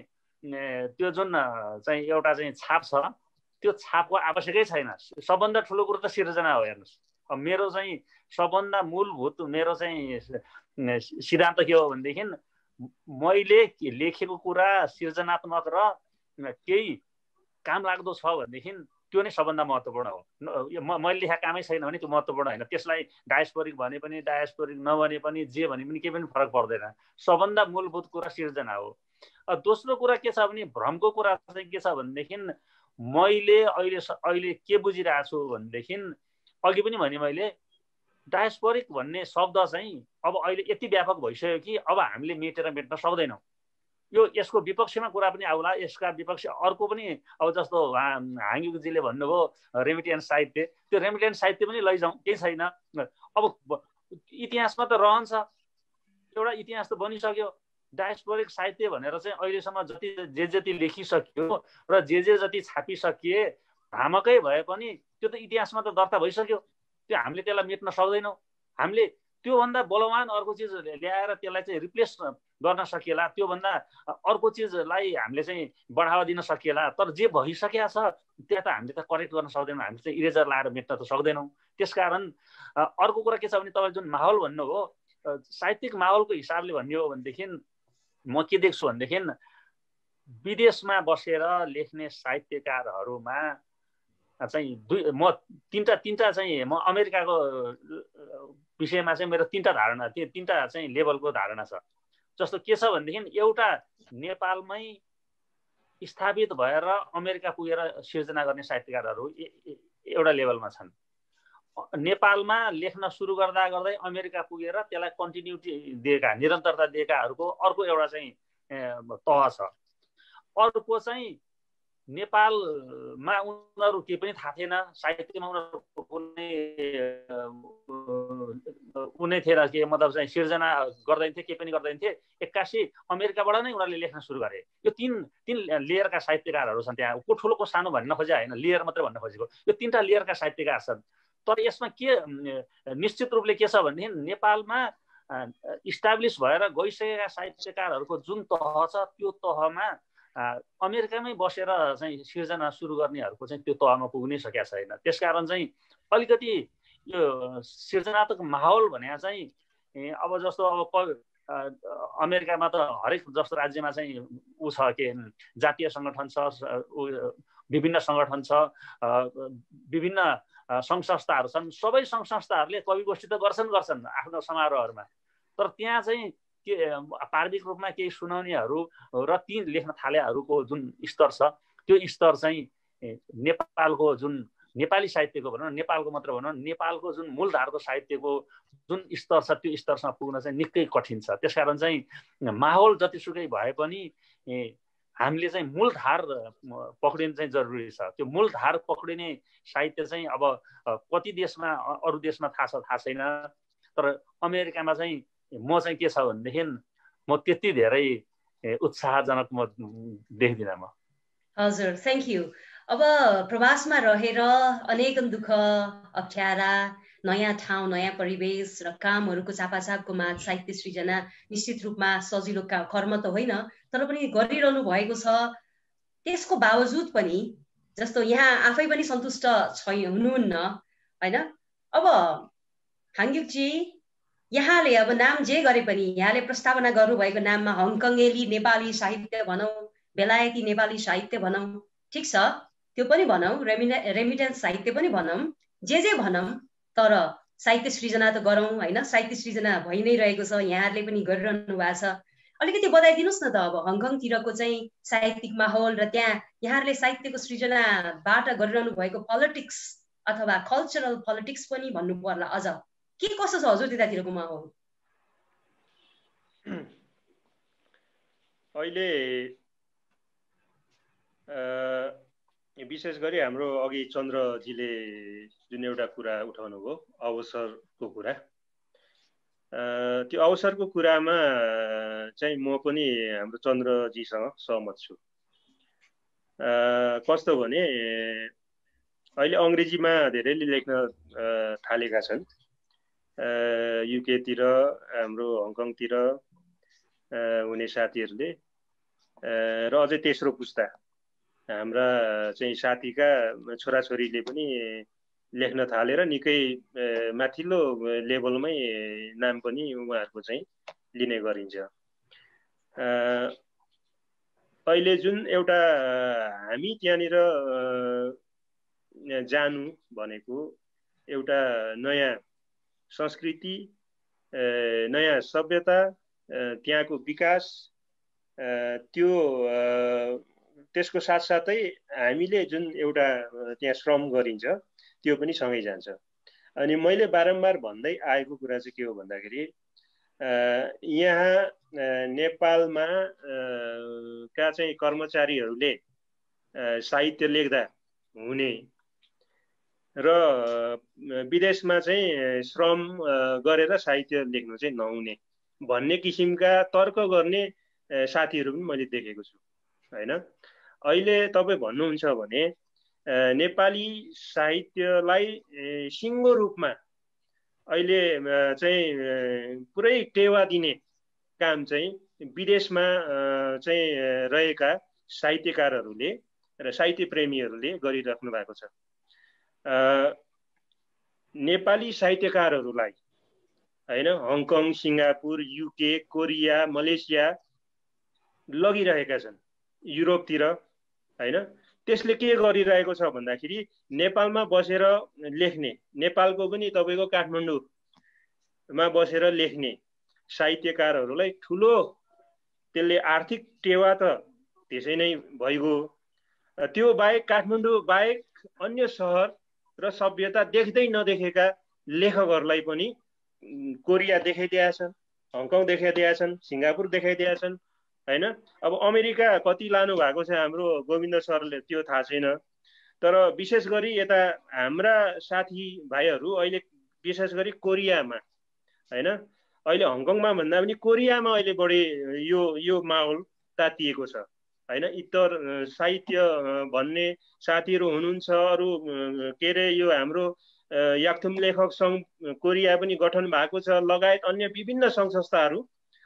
त्यो जुन चाहिँ एउटा चाहिँ छाप छ त्यो छापको आवश्यकै छैन। सबभन्दा ठुलो कुरो त सिर्जना हो। हेर्नुहोस्, अब मेरो चाहिँ सबभन्दा मूलभूत मेरो चाहिँ सिद्धान्त के हो भनेदेखि मैले लेखेको कुरा सृजनात्मक र केही काम लाग्दो छ भनेदेखि त्यो नै सबभन्दा महत्त्वपूर्ण हो। मैले लेखेको कामै छैन भने त्यो महत्त्वपूर्ण होइन। त्यसलाई डायस्पोरिक भने पनि डायस्पोरिक नभने पनि जे भने पनि केही पनि फरक पर्दैन। सबभन्दा मूलभूत कुरा सिर्जना हो। दोस्रो कुरा के छ भने भ्रमको कुरा चाहिँ के छ भनेदेखि मैले अहिले के बुझिरहेको छु भनेदेखि अघि पनि भने मैले डायस्पोरिक भन्ने शब्द चाहिँ अब अहिले यति व्यापक भइसक्यो कि अब हामीले मेट्न सक्दैनौँ। यो यसको विपक्षमा कुरा पनि आउला। यसका विपक्ष अर्को पनि अब जस्तो हाङयुजीले भन्नुभयो रेमिटेन्स साहित्य, त्यो रेमिटेन्स साहित्य पनि लैजाउँ, केही छैन। अब इतिहासमा त रहन्छ, एउटा इतिहास त बनिसक्यो। डायस्पोरिक साहित्य भनेर चाहिँ अहिलेसम्म जति लेखिसक्यो र जति छापिसकिए भ्रामकै भए पनि त्यो त इतिहासमा त दर्ता भइसक्यो। त्यो हामीले त्यसलाई मेट्न सक्दैनौँ। हामीले त्योभन्दा बलवान अर्को चिज ल्याएर त्यसलाई चाहिँ रिप्लेस गर्न सकिएला, त्योभन्दा अर्को चिजलाई हामीले चाहिँ बढावा दिन सकिएला। तर जे भइसकेको छ त्यहाँ त हामीले त करेक्ट गर्न सक्दैनौँ। हामीले चाहिँ इरेजर लाएर मेट्न त सक्दैनौँ। त्यसकारण अर्को कुरा के छ भने तपाईँ जुन माहौल भन्नुभयो, साहित्यिक माहौलको हिसाबले भन्ने हो भनेदेखि म के देख्छु भनेदेखि विदेशमा बसेर लेख्ने साहित्यकारहरूमा चाहिँ म तीनटा चाहिँ म अमेरिकाको विषयमा चाहिँ मेरो तीनटा धारणा, त्यो तीनटा चाहिँ लेभलको धारणा छ। जस्तो के छ भनेदेखि एउटा नेपालमै स्थापित भएर अमेरिका पुगेर सिर्जना गर्ने साहित्यकारहरू एउटा लेभलमा छन्। नेपालमा लेख्न सुरु गर्दा गर्दै अमेरिका पुगेर त्यसलाई कन्टिन्युटी दिएका, निरन्तरता दिएकाहरूको अर्को एउटा चाहिँ तह छ। अर्को चाहिँ नेपालमा उनीहरू केही पनि थाहा थिएन, साहित्यमा उनीहरूको कुनै थिएन, के मतलब चाहिँ सिर्जना गर्दैन थिए, केही पनि गर्दैन थिए। एक्कासी अमेरिकाबाट नै उनीहरूले लेख्न सुरु गरे। यो तीन लेयरका साहित्यकारहरू छन् त्यहाँ। को ठुलो को सानो भन्न खोजे होइन, लेयर मात्रै भन्न खोजेको। यो तीनटा लेयरका साहित्यकार छन्। तर यसमा के निश्चित रूपले के छ भनेदेखि नेपालमा इस्टाब्लिस भएर गइसकेका साहित्यकारहरूको जुन तह छ त्यो तहमा अमेरिकामै बसेर चाहिँ सिर्जना सुरु गर्नेहरूको चाहिँ त्यो तहमा पुग्नै सकेका छैन। त्यसकारण चाहिँ अलिकति यो सिर्जनात्मक माहौल भने चाहिँ अब जस्तो अब अमेरिकामा त हरेक जस्तो राज्यमा चाहिँ ऊ छ के जातीय सङ्गठन छ, विभिन्न सङ्गठन छ, विभिन्न सङ्घ संस्थाहरू छन्। सबै सङ्घ संस्थाहरूले कवि गोष्ठी त गर्छन् आफ्नो समारोहहरूमा। तर त्यहाँ चाहिँ के पार्विक रूपमा केही सुनाउनेहरू र ती लेख्न थालेहरूको जुन स्तर छ त्यो स्तर चाहिँ नेपालको जुन नेपाली साहित्यको भनौँ न, नेपालको मात्र भनौँ, नेपालको जुन मूलधारको साहित्यको जुन स्तर छ त्यो स्तरसम्म पुग्न चाहिँ निकै कठिन छ। त्यसकारण चाहिँ माहौल जतिसुकै भए पनि हामीले चाहिँ मूलधार पक्रिनु चाहिँ जरुरी छ। त्यो मूलधार पक्रिने साहित्य चाहिँ अब कति देशमा, अरू देशमा थाहा छैन। तर अमेरिकामा चाहिँ म चाहिँ के छ भनेदेखि म त्यति धेरै उत्साहजनक म देख्दिनँ म। हजुर, थ्याङ्क यू। अब प्रवासमा रहेर अनेकन दुःख अप्ठ्यारा, नयाँ ठाउँ, नयाँ परिवेश र कामहरूको चापाचापको माझ साहित्य सृजना निश्चित रूपमा सजिलो कर्म त होइन, तर पनि गरिरहनु भएको छ। त्यसको बावजुद पनि जस्तो यहाँ आफै पनि सन्तुष्ट हुनुहुन्न होइन। अब हाङयुजी, यहाँले अब नाम जे गरे पनि यहाँले प्रस्तावना गर्नुभएको नाममा हङकङ्गेली नेपाली साहित्य भनौँ, बेलायती नेपाली साहित्य भनौँ, ठिक छ, त्यो पनि भनौँ, रेमिटेन्स साहित्य पनि भनौँ, जे भनौँ, तर साहित्य सृजना त गरौँ होइन। साहित्य सृजना भइ नै रहेको छ, यहाँहरूले पनि गरिरहनु भएको छ। अलिकति बताइदिनुहोस् न त अब हङकङतिरको चाहिँ साहित्यिक माहौल र त्यहाँ यहाँहरूले साहित्यको सृजनाबाट गरिरहनु भएको पोलिटिक्स अथवा कल्चरल पोलिटिक्स पनि भन्नु पर्ला, अझ के कसो छ हजुर त्यतातिरको माहौल? अहिले विशेष गरी हाम्रो अघि चन्द्रजीले जुन एउटा कुरा उठाउनु भयो अवसरको कुरा, त्यो अवसरको कुरामा चाहिँ म पनि हाम्रो चन्द्रजीसँग सहमत छु। कस्तो भने अहिले अङ्ग्रेजीमा धेरैले लेख्न थालेका छन्। युकेतिर, हाम्रो हङकङतिर हुने साथीहरूले र अझै तेस्रो पुस्ता हाम्रा चाहिँ साथीका छोराछोरीले पनि लेख्न थालेर निकै माथिल्लो लेभलमै नाम पनि उहाँहरूको चाहिँ लिने गरिन्छ। अहिले जुन एउटा हामी त्यहाँनिर जानु भनेको एउटा नयाँ संस्कृति, नयाँ सभ्यता, त्यहाँको विकास, त्यो त्यसको साथसाथै हामीले जुन एउटा त्यहाँ श्रम गरिन्छ त्यो पनि सँगै जान्छ। अनि मैले बारम्बार भन्दै आएको कुरा चाहिँ के हो भन्दाखेरि यहाँ नेपालमा का चाहिँ कर्मचारीहरूले साहित्य लेख्दा हुने र विदेशमा चाहिँ श्रम गरेर साहित्य लेख्नु चाहिँ नहुने भन्ने किसिमका तर्क गर्ने साथीहरू पनि मैले देखेको छु हैन। अहिले तपाईँ भन्नुहुन्छ भने नेपाली साहित्यलाई सिङ्गो रूपमा अहिले चाहिँ पुरै टेवा दिने काम चाहिँ विदेशमा चाहिँ रहेका साहित्यकारहरूले र साहित्य प्रेमीहरूले गरिराख्नु भएको छ। नेपाली साहित्यकारहरूलाई हैन Hong Kong, Singapore, UK, Korea, Malaysia लगिरहेका छन्, युरोपतिर हैन। त्यसले के गरिरहेको छ भन्दाखेरि नेपालमा बसेर लेख्ने, नेपालको पनि तपाईँको काठमाडौँमा बसेर लेख्ने साहित्यकारहरूलाई ठुलो त्यसले आर्थिक टेवा त त्यसै नै भइगयो। त्यो बाहेक काठमाडौँ बाहेक अन्य सहर र सभ्यता देख्दै नदेखेका लेखकहरूलाई पनि कोरिया देखाइदिएका छन्, हङकङ देखाइदिएका छन्, सिङ्गापुर देखाइदिएका छन् हैन। अब अमेरिका कति लानु भएको छ हाम्रो गोविन्द सरले त्यो थाहा छैन, तर विशेष गरी यता हाम्रा साथी भाइहरू अहिले विशेष गरी कोरियामा हैन, अहिले हङकङमा भन्दा पनि कोरियामा अहिले बढी यो माहौल तातिएको छ हैन। इतर साहित्य भन्ने साथीहरू हुनुहुन्छ, अरू के अरे यो हाम्रो याक्थुम लेखक सङ्घ कोरिया पनि गठन भएको छ, लगायत अन्य विभिन्न सङ्घ संस्थाहरू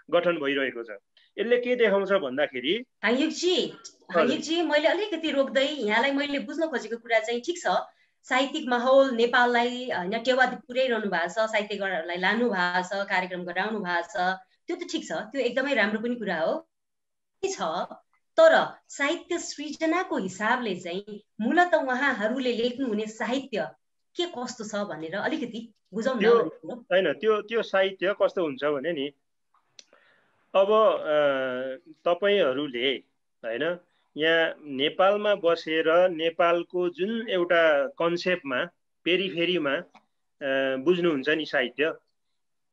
गठन भइरहेको छ। यसले के देखाउँछ भन्दाखेरि हाङयुकजी मैले अलिकति रोक्दै यहाँलाई मैले बुझ्न खोजेको कुरा चाहिँ ठिक छ, साहित्यिक माहौल नेपाललाई हैन टेवा पुर्याइरहनु भएको छ, साहित्यकारहरूलाई लानु भएको छ, कार्यक्रम गराउनु भएको छ, त्यो त ठिक छ, त्यो एकदमै राम्रो पनि कुरा हो छ। तर साहित्य सृजनाको हिसाबले चाहिँ मूलत उहाँहरूले लेख्नुहुने साहित्य के कस्तो छ भनेर अलिकति बुझाउन हैन। त्यो साहित्य कस्तो हुन्छ भने नि, अब तपाईहरूले हैन यहाँ नेपालमा बसेर नेपालको जुन एउटा कन्सेप्टमा पेरिफेरीमा बुझ्नुहुन्छ नि साहित्य,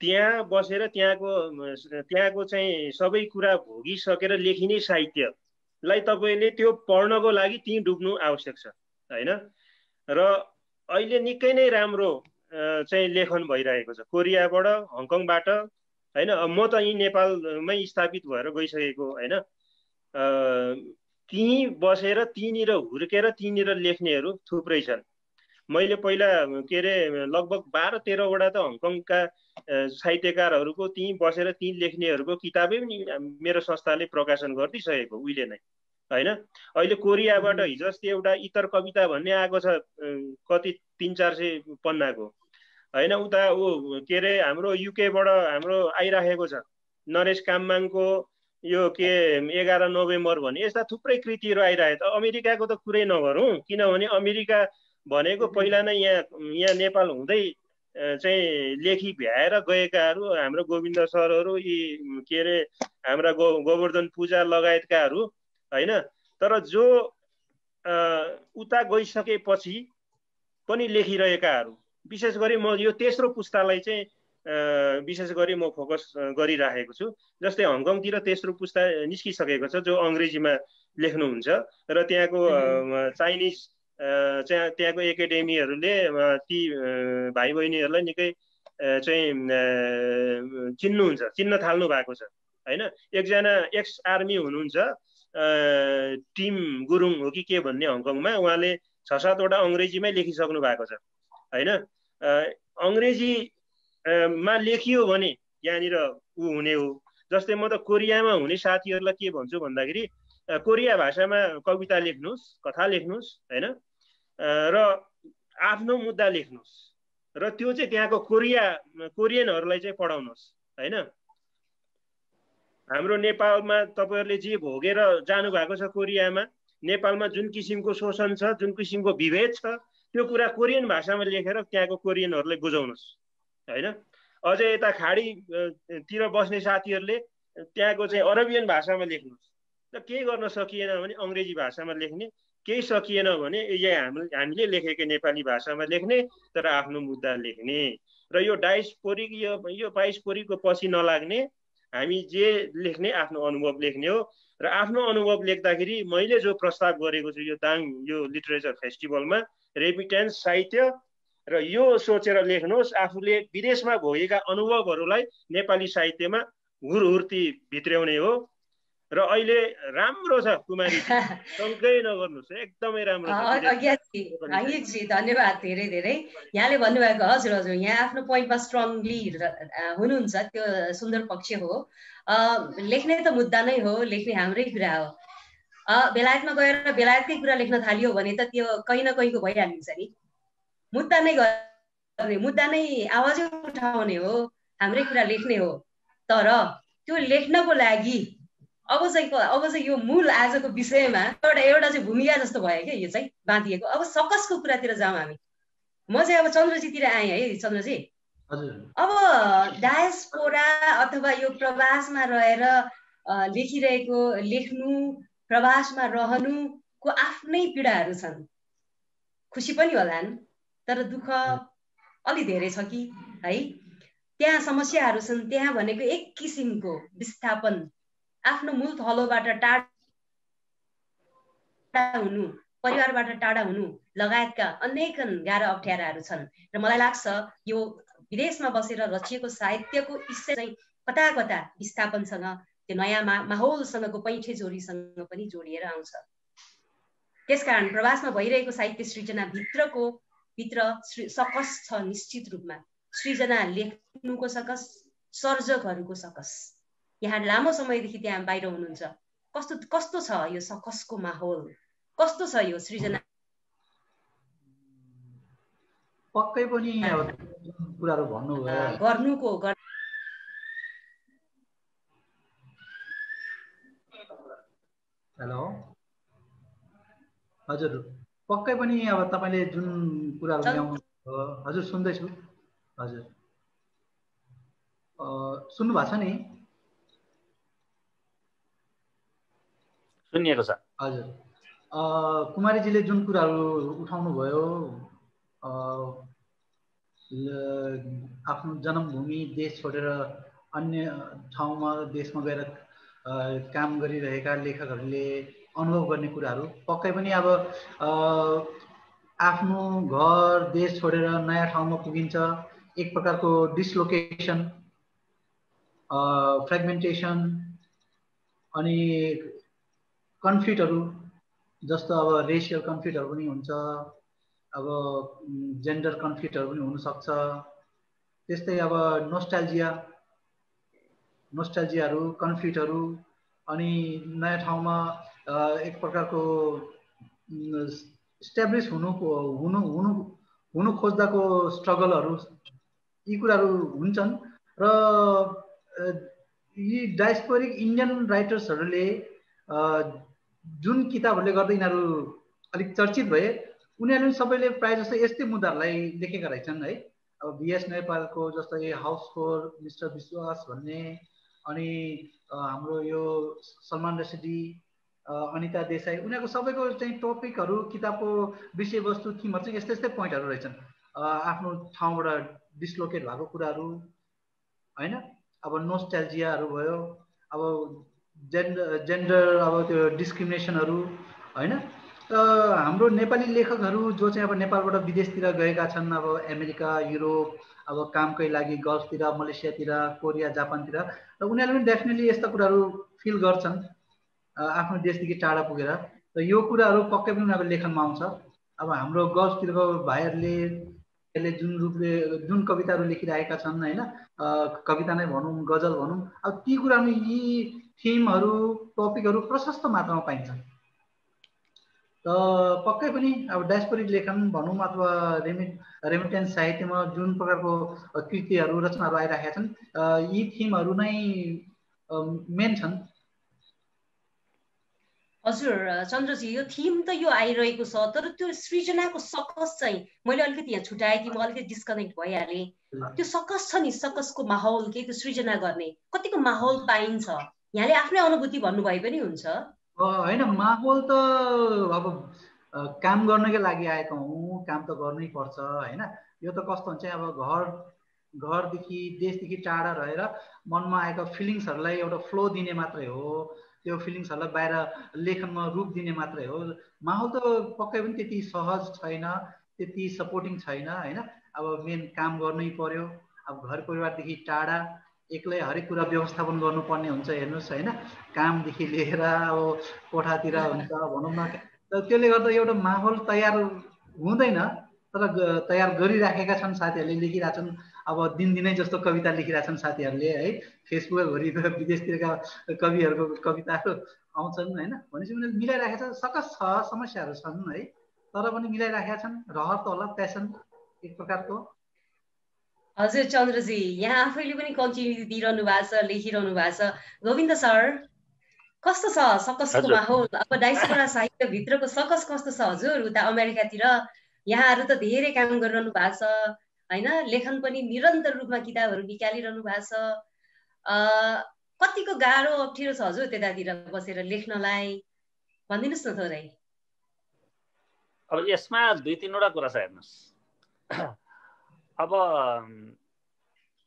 त्यहाँ बसेर त्यहाँको चाहिँ सबै कुरा भोगिसकेर लेखिने साहित्यलाई तपाईँले त्यो पढ्नको लागि त्यहीँ डुब्नु आवश्यक छ हैन। र अहिले निकै नै राम्रो चाहिँ लेखन भइरहेको छ कोरियाबाट, हङकङबाट हैन। म त यहीँ नेपालमै स्थापित भएर गइसकेको हैन। त्यहीँ बसेर त्यहीँनिर हुर्केर त्यहीँनिर लेख्नेहरू थुप्रै छन्। मैले पहिला के अरे लगभग 12-13वटा त हङकङका साहित्यकारहरूको त्यहीँ बसेर त्यहीँ लेख्नेहरूको किताबै पनि मेरो संस्थाले प्रकाशन गरिदिइसकेको उहिले नै हैन। अहिले कोरियाबाट हिजो अस्ति एउटा इतर कविता भन्ने आएको छ, कति 300-400 पन्नाको हैन। उता के अरे हाम्रो युकेबाट हाम्रो आइराखेको छ नरेश काममाङको यो के 11 नोभेम्बर भन्ने, यस्ता थुप्रै कृतिहरू आइरहेको छ। अमेरिकाको त कुरै नगरौँ, किनभने अमेरिका भनेको पहिला नै यहाँ नेपाल हुँदै चाहिँ लेखी भ्याएर गएकाहरू हाम्रो गोविन्द सरहरू, यी के अरे हाम्रा गोवर्धन पूजा लगायतकाहरू हैन। तर जो उता गइसकेपछि पनि लेखिरहेकाहरू, विशेष गरी म यो तेस्रो पुस्तालाई चाहिँ विशेष गरी म फोकस गरिराखेको छु। जस्तै हङकङतिर तेस्रो पुस्ता निस्किसकेको छ जो अङ्ग्रेजीमा लेख्नुहुन्छ र त्यहाँको चाइनिज त्यहाँको एकाडेमीहरूले ती भाइ बहिनीहरूलाई निकै चाहिँ चिन्न थाल्नु भएको छ हैन। एकजना एक्स आर्मी हुनुहुन्छ टिम गुरुङ हो कि के भन्ने हङकङमा उहाँले 6-7वटा अङ्ग्रेजीमै लेखिसक्नु भएको छ होइन। अङ्ग्रेजीमा लेखियो भने यहाँनिर ऊ हुने हो। जस्तै म त कोरियामा हुने साथीहरूलाई के भन्छु भन्दाखेरि कोरिया भाषामा कविता लेख्नुहोस्, कथा लेख्नुहोस् होइन, र आफ्नो मुद्दा लेख्नुहोस् र त्यो चाहिँ त्यहाँको कोरियनहरूलाई चाहिँ पढाउनुहोस् होइन। हाम्रो नेपालमा तपाईँहरूले जे भोगेर जानुभएको छ कोरियामा, नेपालमा जुन किसिमको शोषण छ, जुन किसिमको विभेद छ, त्यो कुरा कोरियन भाषामा लेखेर त्यहाँको कोरियनहरूलाई बुझाउनुहोस् होइन। अझै यता खाडीतिर बस्ने साथीहरूले त्यहाँको चाहिँ अरबियन भाषामा लेख्नुहोस्। र केही गर्न सकिएन भने अङ्ग्रेजी भाषामा लेख्ने, केही सकिएन भने हामीले लेखेको नेपाली भाषामा लेख्ने, तर आफ्नो मुद्दा लेख्ने। र यो डायस्पोरिक यो बाइस्पोरिकको पछि नलाग्ने, हामी जे लेख्ने आफ्नो अनुभव लेख्ने हो। र आफ्नो अनुभव लेख्दाखेरि मैले जो प्रस्ताव गरेको छु यो दाङ यो लिटरेचर फेस्टिभलमा रेमिटेन्स साहित्य, र यो सोचेर लेख्नुहोस् आफूले विदेशमा भोगेका अनुभवहरूलाई नेपाली साहित्यमा हुरहुर्ती भित्र्याउने हो। र अहिले राम्रो छ कुमारी, शङ्कै नगर्नुहोस्, एकदमै राम्रो छ। धन्यवाद धेरै धेरै। यहाँले भन्नुभएको हजुर हजुर यहाँ आफ्नो पोइन्टमा स्ट्रङली हुनुहुन्छ, त्यो सुन्दर पक्ष हो। लेख्ने त मुद्दा नै हो, लेख्ने हाम्रै कुरा हो। बेलायतमा गएर बेलायतकै कुरा लेख्न थालियो भने त त्यो कहीँ न कहीँको भइहालिन्छ नि। मुद्दा नै गर्ने, मुद्दा नै आवाजै उठाउने हो, हाम्रै कुरा लेख्ने हो। तर त्यो लेख्नको लागि अब चाहिँ यो मूल आजको विषयमा एउटा चाहिँ भूमिका जस्तो भयो क्या, यो चाहिँ बाँधिएको। अब सकसको कुरातिर जाउँ हामी। म चाहिँ अब चन्द्रजीतिर आएँ है। चन्द्रजी, अब डायस्पोरा अथवा यो प्रवासमा रहेर लेखिरहेको, लेख्नु, प्रवासमा रहनुको आफ्नै पीडाहरू छन्। खुसी पनि होलान्, तर दुःख अलि धेरै छ कि है। त्यहाँ समस्याहरू छन्। त्यहाँ भनेको एक किसिमको विस्थापन, आफ्नो मूल थलोबाट टाढा हुनु, परिवारबाट टाढा हुनु लगायतका अनेक गाह्रो अप्ठ्याराहरू छन्। र मलाई लाग्छ यो विदेशमा बसेर रचिएको साहित्यको इच्छा चाहिँ कता कता विस्थापनसँग, त्यो नयाँ माहौलसँगको पैठे जोडीसँग पनि जोडिएर आउँछ। त्यसकारण प्रवासमा भइरहेको साहित्य सृजना भित्र सकस छ निश्चित रूपमा। सृजना लेख्नुको सकस, सर्जकहरूको सकस। यहाँ लामो समयदेखि त्यहाँ बाहिर हुनुहुन्छ, कस्तो छ यो सकसको माहौल, कस्तो छ यो सृजना? पक्कै पनि कुराहरू भन्नुभयो गर्नुको। हेलो हजुर, पक्कै पनि अब तपाईँले जुन कुराहरू ल्याउनु हजुर सुन्दैछु। हजुर सुन्नु भएको छ नि? सुनिएको छ। हजुर कुमारीजीले जुन कुराहरू उठाउनु भयो, आफ्नो जन्मभूमि देश छोडेर अन्य ठाउँमा देशमा गएर काम गरिरहेका लेखकहरूले अनुभव गर्ने कुराहरू पक्कै पनि अब आफ्नो घर देश छोडेर नयाँ ठाउँमा पुगिन्छ। एक प्रकारको डिसलोकेसन, फ्रेगमेन्टेसन अनि कन्फ्लिक्टहरू, जस्तो अब रेसियल कन्फ्लिक्टहरू पनि हुन्छ, अब जेन्डर कन्फ्लिक्टहरू पनि हुनसक्छ। त्यस्तै अब नोस्टाल्जियाहरू, कन्फ्लिक्टहरू, अनि नयाँ ठाउँमा एक प्रकारको इस्टाब्लिस हुनु खोज्दाको स्ट्रगलहरू, यी कुराहरू हुन्छन्। र यी डायस्पोरिक इन्डियन राइटर्सहरूले जुन किताबहरूले गर्दा यिनीहरू अलिक चर्चित भए, उनीहरूले सबैले प्रायः जस्तो यस्तै मुद्दाहरूलाई लेखेका रहेछन् है। अब बिएस नेपालको जस्तै हाउस फोर मिस्टर विश्वास भन्ने, अनि हाम्रो यो सलमान रसिदी, अनिता देसाई, उनीहरूको सबैको चाहिँ टपिकहरू, किताबको विषयवस्तु, थिमहरू चाहिँ यस्तै पोइन्टहरू रहेछन्। आफ्नो ठाउँबाट डिसलोकेट भएको कुराहरू होइन, अब नोस्टाल्जियाहरू भयो, अब जेन्डर अब त्यो डिस्क्रिमिनेसनहरू होइन। हाम्रो नेपाली लेखकहरू जो चाहिँ अब नेपालबाट विदेशतिर गएका छन्, अब अमेरिका, युरोप, अब कामकै लागि गल्फतिर, मलेसियातिर, कोरिया, जापानतिर, र उनीहरूले पनि डेफिनेटली यस्ता कुराहरू फिल गर्छन्। आफ्नो देशदेखि टाढा पुगेर। र यो कुराहरू पक्कै पनि उनीहरूको लेखनमा आउँछ। अब हाम्रो गल्फतिरको भाइहरूले यसले जुन कविताहरू लेखिरहेका छन् होइन, कविता नै भनौँ गजल भनौँ, अब ती कुरामा यी थिमहरू टपिकहरू प्रशस्त मात्रामा पाइन्छ। त पक्कै पनि अब डायस्पोरिक लेखन भनौँ अथवा रेमिटेन्स साहित्यमा जुन प्रकारको कृतिहरू रचनाहरू आइरहेका छन् यी थिमहरू नै मेन छन्। हजुर चन्द्रजी, यो थिम त यो आइरहेको छ, तर त्यो सृजनाको सकस चाहिँ मैले अलिकति यहाँ छुट्याएँ कि म अलिकति डिस्कनेक्ट भइहालेँ। त्यो सकस छ नि, सकसको माहौल के त्यो सृजना गर्ने कतिको माहौल पाइन्छ? यहाँले आफ्नै अनुभूति भन्नुभए पनि हुन्छ। होइन, माहौल त अब काम गर्नकै लागि आएको हौँ, काम त गर्नै पर्छ होइन। यो त कस्तो हुन्छ अब घरदेखि देशदेखि टाढा रहेर मनमा आएको फिलिङ्सहरूलाई एउटा फ्लो दिने मात्रै हो, त्यो फिलिङ्सहरूलाई बाहिर लेखनमा रूप दिने मात्रै हो। माहौल त पक्कै पनि त्यति सहज छैन, त्यति सपोर्टिङ छैन होइन। अब मेन काम गर्नै पर्यो, अब घर परिवारदेखि टाढा एक्लै हरेक कुरा व्यवस्थापन गर्नुपर्ने हुन्छ। हेर्नुहोस् होइन, कामदेखि लिएर अब कोठातिर हुन्छ भनौँ न, त्यसले गर्दा एउटा माहौल तयार हुँदैन। तर तयार गरिराखेका छन् साथीहरूले, लेखिरहेछन्। अब दिनदिनै जस्तो कविता लेखिरहेछन् साथीहरूले है, फेसबुकभरि विदेशतिरका कविहरूको कविताहरू आउँछन् होइन। भनेपछि उनीहरूले मिलाइराखेका छन्, सकस छ, समस्याहरू छन् है, तर पनि मिलाइराखेका छन्। रहर त होला, प्यासन एक प्रकारको। हजुर चन्द्रजी, यहाँ आफैले पनि कन्टिन्युटी दिइरहनु भएको छ, लेखिरहनु भएको छ। गोविन्द सर, कस्तो छ सकसको माहौल? अब डायस्पोरा साहित्यभित्रको सकस कस्तो छ हजुर उता अमेरिकातिर? यहाँहरू त धेरै काम गरिरहनु भएको छ होइन, लेखन पनि निरन्तर रूपमा किताबहरू निकालिरहनु भएको छ। कतिको गाह्रो अप्ठ्यारो छ हजुर त्यतातिर बसेर लेख्नलाई, भनिदिनुहोस् न थोरै। अब यसमा 2-3वटा कुरा छ हेर्नुहोस्। अब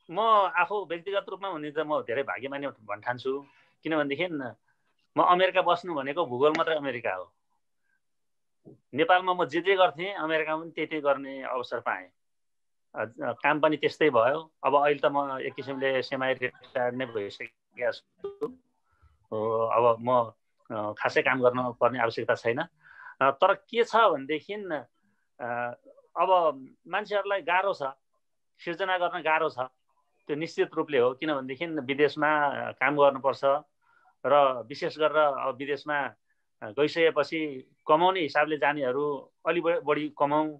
म आफू व्यक्तिगत रूपमा भने त म धेरै भाग्यमानी भन्न ठान्छु। किनभनेदेखि म अमेरिका बस्नु भनेको भूगोल मात्रै अमेरिका हो। नेपालमा म जे गर्थेँ अमेरिकामा पनि त्यति गर्ने अवसर पाएँ, काम पनि त्यस्तै भयो। अब अहिले त म एक किसिमले सेमाइ रिटायर्ड नै भइसकेको छु। अब म खासै काम गर्न पर्ने आवश्यकता छैन। तर के छ भनेदेखि अब मान्छेहरूलाई गाह्रो छ, सिर्जना गर्न गाह्रो छ, त्यो निश्चित रूपले हो। किनभनेदेखि विदेशमा काम गर्नुपर्छ र विशेष गरेर अब विदेशमा गइसकेपछि कमाउने हिसाबले जानेहरू अलि बढी कमाउँ,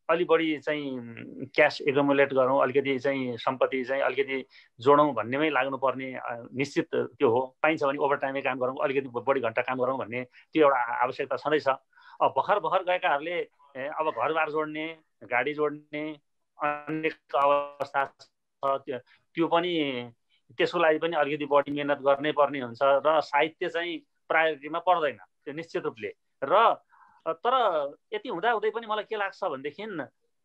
अलि बढी चाहिँ क्यास एकुमुलेट गरौँ, अलिकति चाहिँ सम्पत्ति चाहिँ अलिकति जोडौँ भन्नेमै लाग्नुपर्ने निश्चित त्यो हो। पाइन्छ भने ओभरटाइमै काम गरौँ, अलिकति बढी घन्टा काम गरौँ भन्ने त्यो एउटा आवश्यकता छँदैछ। अब भर्खर गएकाहरूले अब घरबार जोड्ने, गाडी जोड्ने अनेक अवस्था छ, त्यो पनि त्यसको लागि पनि अलिकति बढी मेहनत गर्नै पर्ने हुन्छ र साहित्य चाहिँ प्रायोरिटीमा पर्दैन त्यो निश्चित रूपले। र तर यति हुँदाहुँदै पनि मलाई के लाग्छ भनेदेखि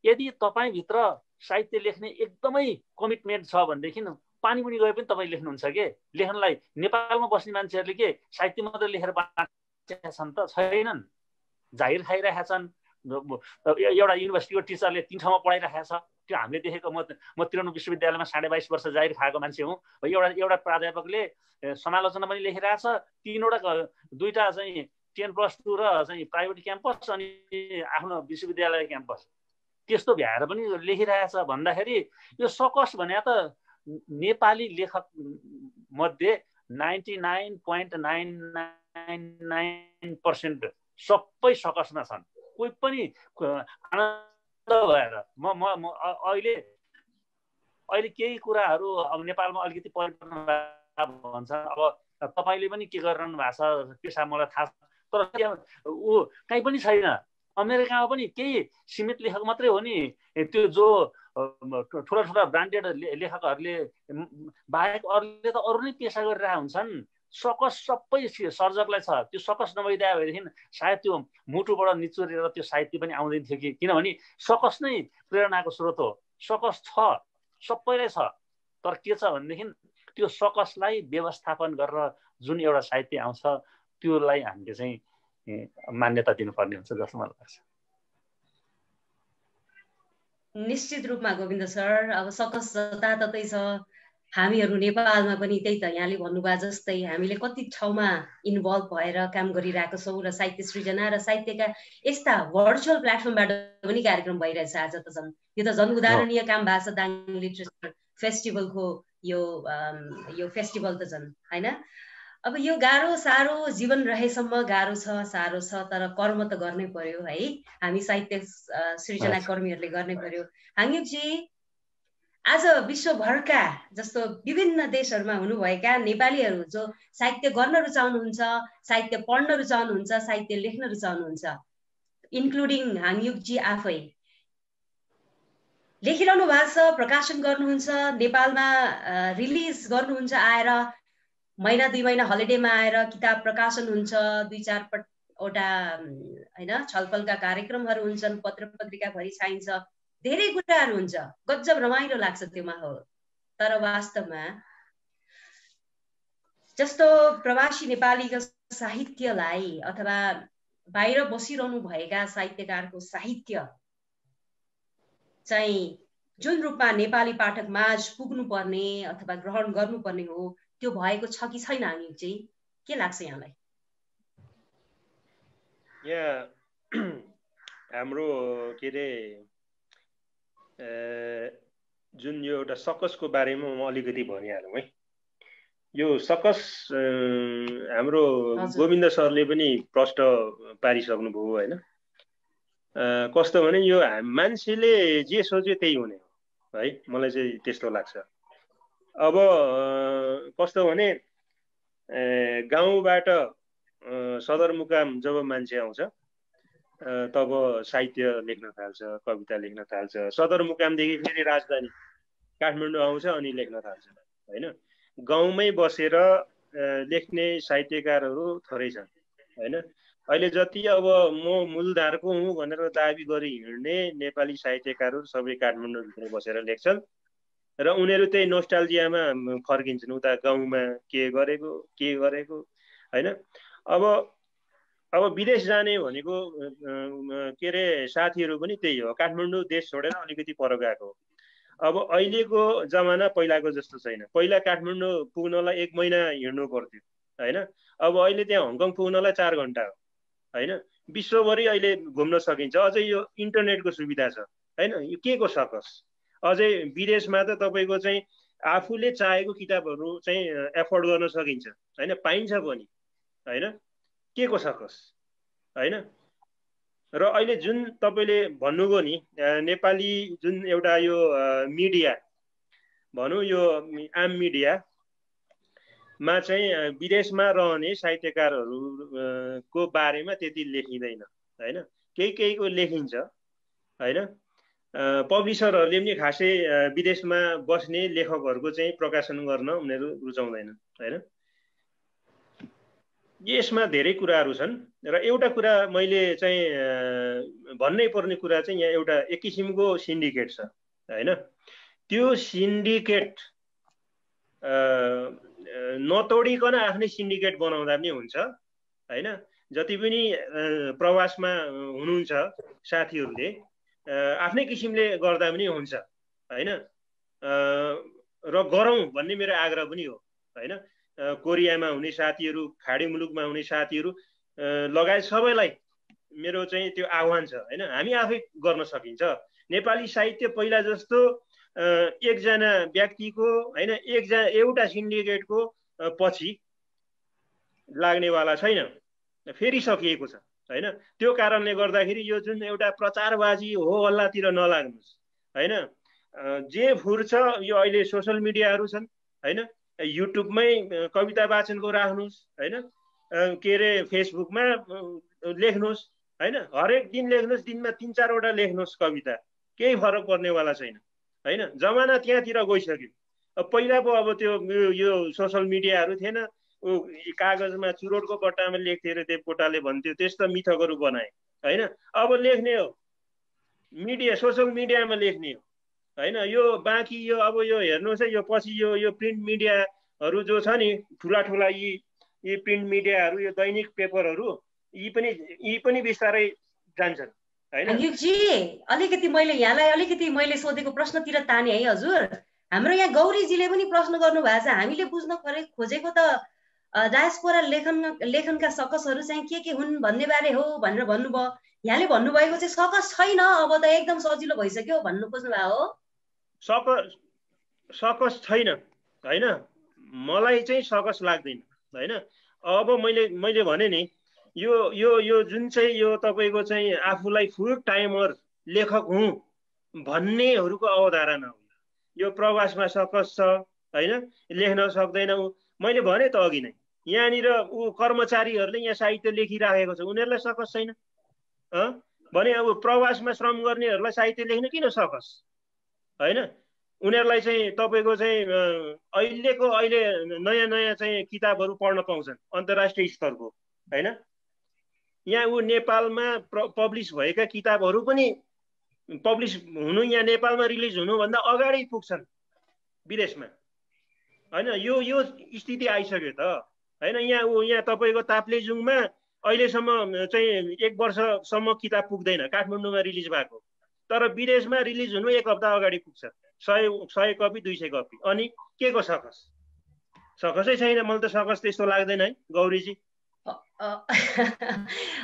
यदि तपाईँभित्र साहित्य लेख्ने एकदमै कमिटमेन्ट छ भनेदेखि पानीमुनि गए पनि तपाईँ लेख्नुहुन्छ के। लेख्नलाई नेपालमा बस्ने मान्छेहरूले के साहित्य मात्रै लेखेर बाँचेका छन् त? छैनन्, जाहिर खाइरहेका छन्। एउटा युनिभर्सिटीको टिचरले 3 ठाउँमा पढाइरहेको छ, त्यो हामीले देखेको। म त्रिभुवन विश्वविद्यालयमा 22.5 वर्ष जाहिर खाएको मान्छे हुँ। एउटा प्राध्यापकले समालोचना पनि लेखिरहेछ, 2टा चाहिँ 10+2 र चाहिँ प्राइभेट क्याम्पस अनि आफ्नो विश्वविद्यालय क्याम्पस, त्यस्तो भ्याएर पनि लेखिरहेछ भन्दाखेरि यो सकस भने त नेपाली लेखक मध्ये 99.999% सबै सकसमा छन्। कोही पनि आनन्द भएर म अहिले केही कुराहरू अब नेपालमा अलिकति परिवर्तन भन्छ। अब तपाईँले पनि के गरिरहनु भएको छ पेसा मलाई थाहा छ, तर ऊ कहीँ पनि छैन। अमेरिकामा पनि केही सीमित लेखक मात्रै हो नि, त्यो जो ठुला ब्रान्डेड लेखकहरूले बाहेक अरूले त अरू नै पेसा गरिरहेका हुन्छन्। सकस सबै सर्जकलाई छ, त्यो सकस नभइदियो भएदेखि सायद त्यो मुटुबाट निचोरेर त्यो साहित्य पनि आउँदैन थियो कि। किनभने सकस नै प्रेरणाको स्रोत हो। सकस छ, सबैलाई छ, तर के छ भनेदेखि त्यो सकसलाई व्यवस्थापन गरेर जुन एउटा साहित्य आउँछ त्योलाई हामीले चाहिँ मान्यता दिनुपर्ने हुन्छ जस्तो मलाई लाग्छ। निश्चित रूपमा गोविन्द सर, अब सकस जताततै छ, हामीहरू नेपालमा पनि त्यही त यहाँले भन्नुभयो जस्तै हामीले कति ठाउँमा इन्भल्भ भएर काम गरिरहेको छौँ र साहित्य सृजना र साहित्यका यस्ता भर्चुअल प्लेटफर्मबाट पनि कार्यक्रम भइरहेछ। आज त झन् यो त झन् उदाहरणीय काम भएको छ दाङ लिटरेचर फेस्टिभलको यो फेस्टिभल त झन् होइन। अब यो गाह्रो साह्रो जीवन रहेसम्म गाह्रो छ साह्रो छ, तर कर्म त गर्नै पर्यो है, हामी साहित्य सृजना कर्मीहरूले गर्नै पर्यो। हाङयुकजी, आज विश्वभरका जस्तो विभिन्न देशहरूमा हुनुभएका नेपालीहरू जो साहित्य गर्न रुचाउनुहुन्छ, साहित्य पढ्न रुचाउनुहुन्छ, साहित्य लेख्न रुचाउनुहुन्छ, इन्क्लुडिङ हाङयुकजी आफै लेखिरहनु भएको छ, प्रकाशन गर्नुहुन्छ, नेपालमा रिलिज गर्नुहुन्छ, आएर महिना 2 महिना हलिडेमा आएर किताब प्रकाशन हुन्छ, 2-4 वटा होइन छलफलका कार्यक्रमहरू हुन्छन्, पत्र पत्रिका भरि छाइन्छ, धेरै कुराहरू हुन्छ, गजब रमाइलो लाग्छ त्यो माहौल। तर वास्तवमा जस्तो प्रवासी नेपालीको साहित्यलाई अथवा बाहिर बसिरहनु भएका साहित्यकारको साहित्य चाहिँ जुन रूपमा नेपाली पाठक माझ पुग्नुपर्ने अथवा ग्रहण गर्नुपर्ने हो त्यो भएको छ कि छैन? हामी चाहिँ के लाग्छ यहाँलाई? यहाँ हाम्रो के अरे जुन यो एउटा सकसको बारेमा म अलिकति भनिहालौँ है। यो सकस हाम्रो गोविन्द सरले पनि प्रष्ट पारिसक्नुभयो होइन। कस्तो भने यो मान्छेले जे सोच्यो त्यही हुने हो है, मलाई चाहिँ त्यस्तो लाग्छ। अब कस्तो भने गाउँबाट सदरमुकाम जब मान्छे आउँछ तब साहित्य लेख्न थाल्छ, कविता लेख्न थाल्छ। सदरमुकामदेखि फेरि राजधानी काठमाडौँ आउँछ अनि लेख्न थाल्छ होइन। गाउँमै बसेर लेख्ने साहित्यकारहरू थोरै छन् होइन। अहिले जति अब म मूलधारको हुँ भनेर दाबी गरी हिँड्ने नेपाली साहित्यकारहरू सबै काठमाडौँभित्र बसेर लेख्छन् र उनीहरू त्यही नोस्टाल्जियामा फर्किन्छन्, उता गाउँमा के गरेको होइन। अब विदेश जाने भनेको के अरे साथीहरू पनि त्यही हो, काठमाडौँ देश छोडेर अलिकति पर गएको। अब अहिलेको जमाना पहिलाको जस्तो छैन। पहिला काठमाडौँ पुग्नलाई 1 महिना हिँड्नु पर्थ्यो होइन। अब अहिले त्यहाँ हङकङ पुग्नलाई 4 घन्टा हो होइन। विश्वभरि अहिले घुम्न सकिन्छ। अझै यो इन्टरनेटको सुविधा छ होइन। यो के को सकस? अझै विदेशमा त तपाईँको चाहिँ आफूले चाहेको किताबहरू चाहिँ एफोर्ड गर्न सकिन्छ होइन, पाइन्छ पनि होइन। के को सकस होइन। र अहिले जुन तपाईँले भन्नुभयो नि नेपाली जुन एउटा यो मिडिया भनौँ, यो आम मिडियामा चाहिँ विदेशमा रहने साहित्यकारहरूको बारेमा त्यति लेखिँदैन होइन। केहीको लेखिन्छ होइन। पब्लिसरहरूले पनि खासै विदेशमा बस्ने लेखकहरूको चाहिँ प्रकाशन गर्न उनीहरू रुचाउँदैनन् होइन। यसमा धेरै कुराहरू छन् र एउटा कुरा मैले चाहिँ भन्नै पर्ने कुरा चाहिँ यहाँ एउटा एक किसिमको सिन्डिकेट छ होइन। त्यो सिन्डिकेट नतोडिकन आफ्नै सिन्डिकेट बनाउँदा पनि हुन्छ होइन। जति पनि प्रवासमा हुनुहुन्छ साथीहरूले आफ्नै किसिमले गर्दा पनि हुन्छ होइन। र गरौँ भन्ने मेरो आग्रह पनि हो होइन। कोरियामा हुने साथीहरू, खाडी मुलुकमा हुने साथीहरू लगायत सबैलाई मेरो चाहिँ त्यो आह्वान छ होइन। हामी आफै गर्न सकिन्छ। नेपाली साहित्य पहिला जस्तो एकजना व्यक्तिको होइन, एउटा सिन्डिकेटको पछि लाग्नेवाला छैन, फेरि सकिएको छ होइन। त्यो कारणले गर्दाखेरि यो जुन एउटा प्रचारबाजी हो हल्लातिर नलाग्नुहोस् होइन। जे फुर्छ यो अहिले सोसल मिडियाहरू छन् होइन। युट्युबमै कविता वाचनको राख्नुहोस् होइन, के अरे फेसबुकमा लेख्नुहोस् होइन। हरेक दिन लेख्नुहोस्, दिनमा 3-4 वटा लेख्नुहोस् कविता, केही फरक पर्नेवाला छैन होइन। जमाना त्यहाँतिर गइसक्यो। पहिला पो अब त्यो यो सोसल मिडियाहरू थिएन, कागजमा चुरोटको बट्टामा लेख्थे अरे देवकोटाले भन्थ्यो, त्यस्तो मिथकहरू बनाए होइन। अब लेख्ने हो मिडिया, सोसल मिडियामा लेख्ने हो होइन। यो बाँकी यो अब यो हेर्नुहोस् है, यो पछि यो प्रिन्ट मिडियाहरू जो छ नि, ठुला यी प्रिन्ट मिडियाहरू, यो दैनिक पेपरहरू, यी पनि बिस्तारै जान्छन् होइन। अलिकति मैले यहाँलाई अलिकति मैले सोधेको प्रश्नतिर ताने है हजुर। हाम्रो यहाँ गौरीजीले पनि प्रश्न गर्नु भएको छ, हामीले बुझ्न खोजेको त डायस्पोरा लेखनका सकसहरू चाहिँ के हुन् भन्ने बारे हो भनेर भन्नुभयो। यहाँले भन्नुभएको चाहिँ सकस छैन, अब त एकदम सजिलो भइसक्यो भन्नु खोज्नु भएको हो? सकस छैन होइन, मलाई चाहिँ सकस लाग्दैन होइन। अब मैले भने नि यो जुन चाहिँ यो तपाईँको चाहिँ आफूलाई फुल टाइमर लेखक हुँ भन्नेहरूको अवधारणा हो। यो प्रवासमा सकस छ होइन, लेख्न सक्दैन। मैले भने त अघि नै, यहाँनिर कर्मचारीहरूले यहाँ साहित्य लेखिराखेको छ, उनीहरूलाई सकस छैन भने अब प्रवासमा श्रम गर्नेहरूलाई साहित्य लेख्न किन सकस होइन? उनीहरूलाई चाहिँ तपाईँको चाहिँ अहिले नयाँ चाहिँ किताबहरू पढ्न पाउँछन् अन्तर्राष्ट्रिय स्तरको होइन। यहाँ नेपालमा पब्लिस भएका किताबहरू पनि पब्लिस हुनु, यहाँ नेपालमा रिलिज हुनुभन्दा अगाडि पुग्छन् विदेशमा होइन। यो स्थिति आइसक्यो त होइन। यहाँ तपाईँको ताप्लेजुङमा अहिलेसम्म चाहिँ 1 वर्षसम्म किताब पुग्दैन काठमाडौँमा रिलिज भएको, तर विदेशमा रिलिज हुनु 1 हप्ता अगाडि पुग्छ, 100 कपी 200 कपी। अनि के को सकसै छैन। मलाई त सकस त्यस्तो लाग्दैन है गौरीजी।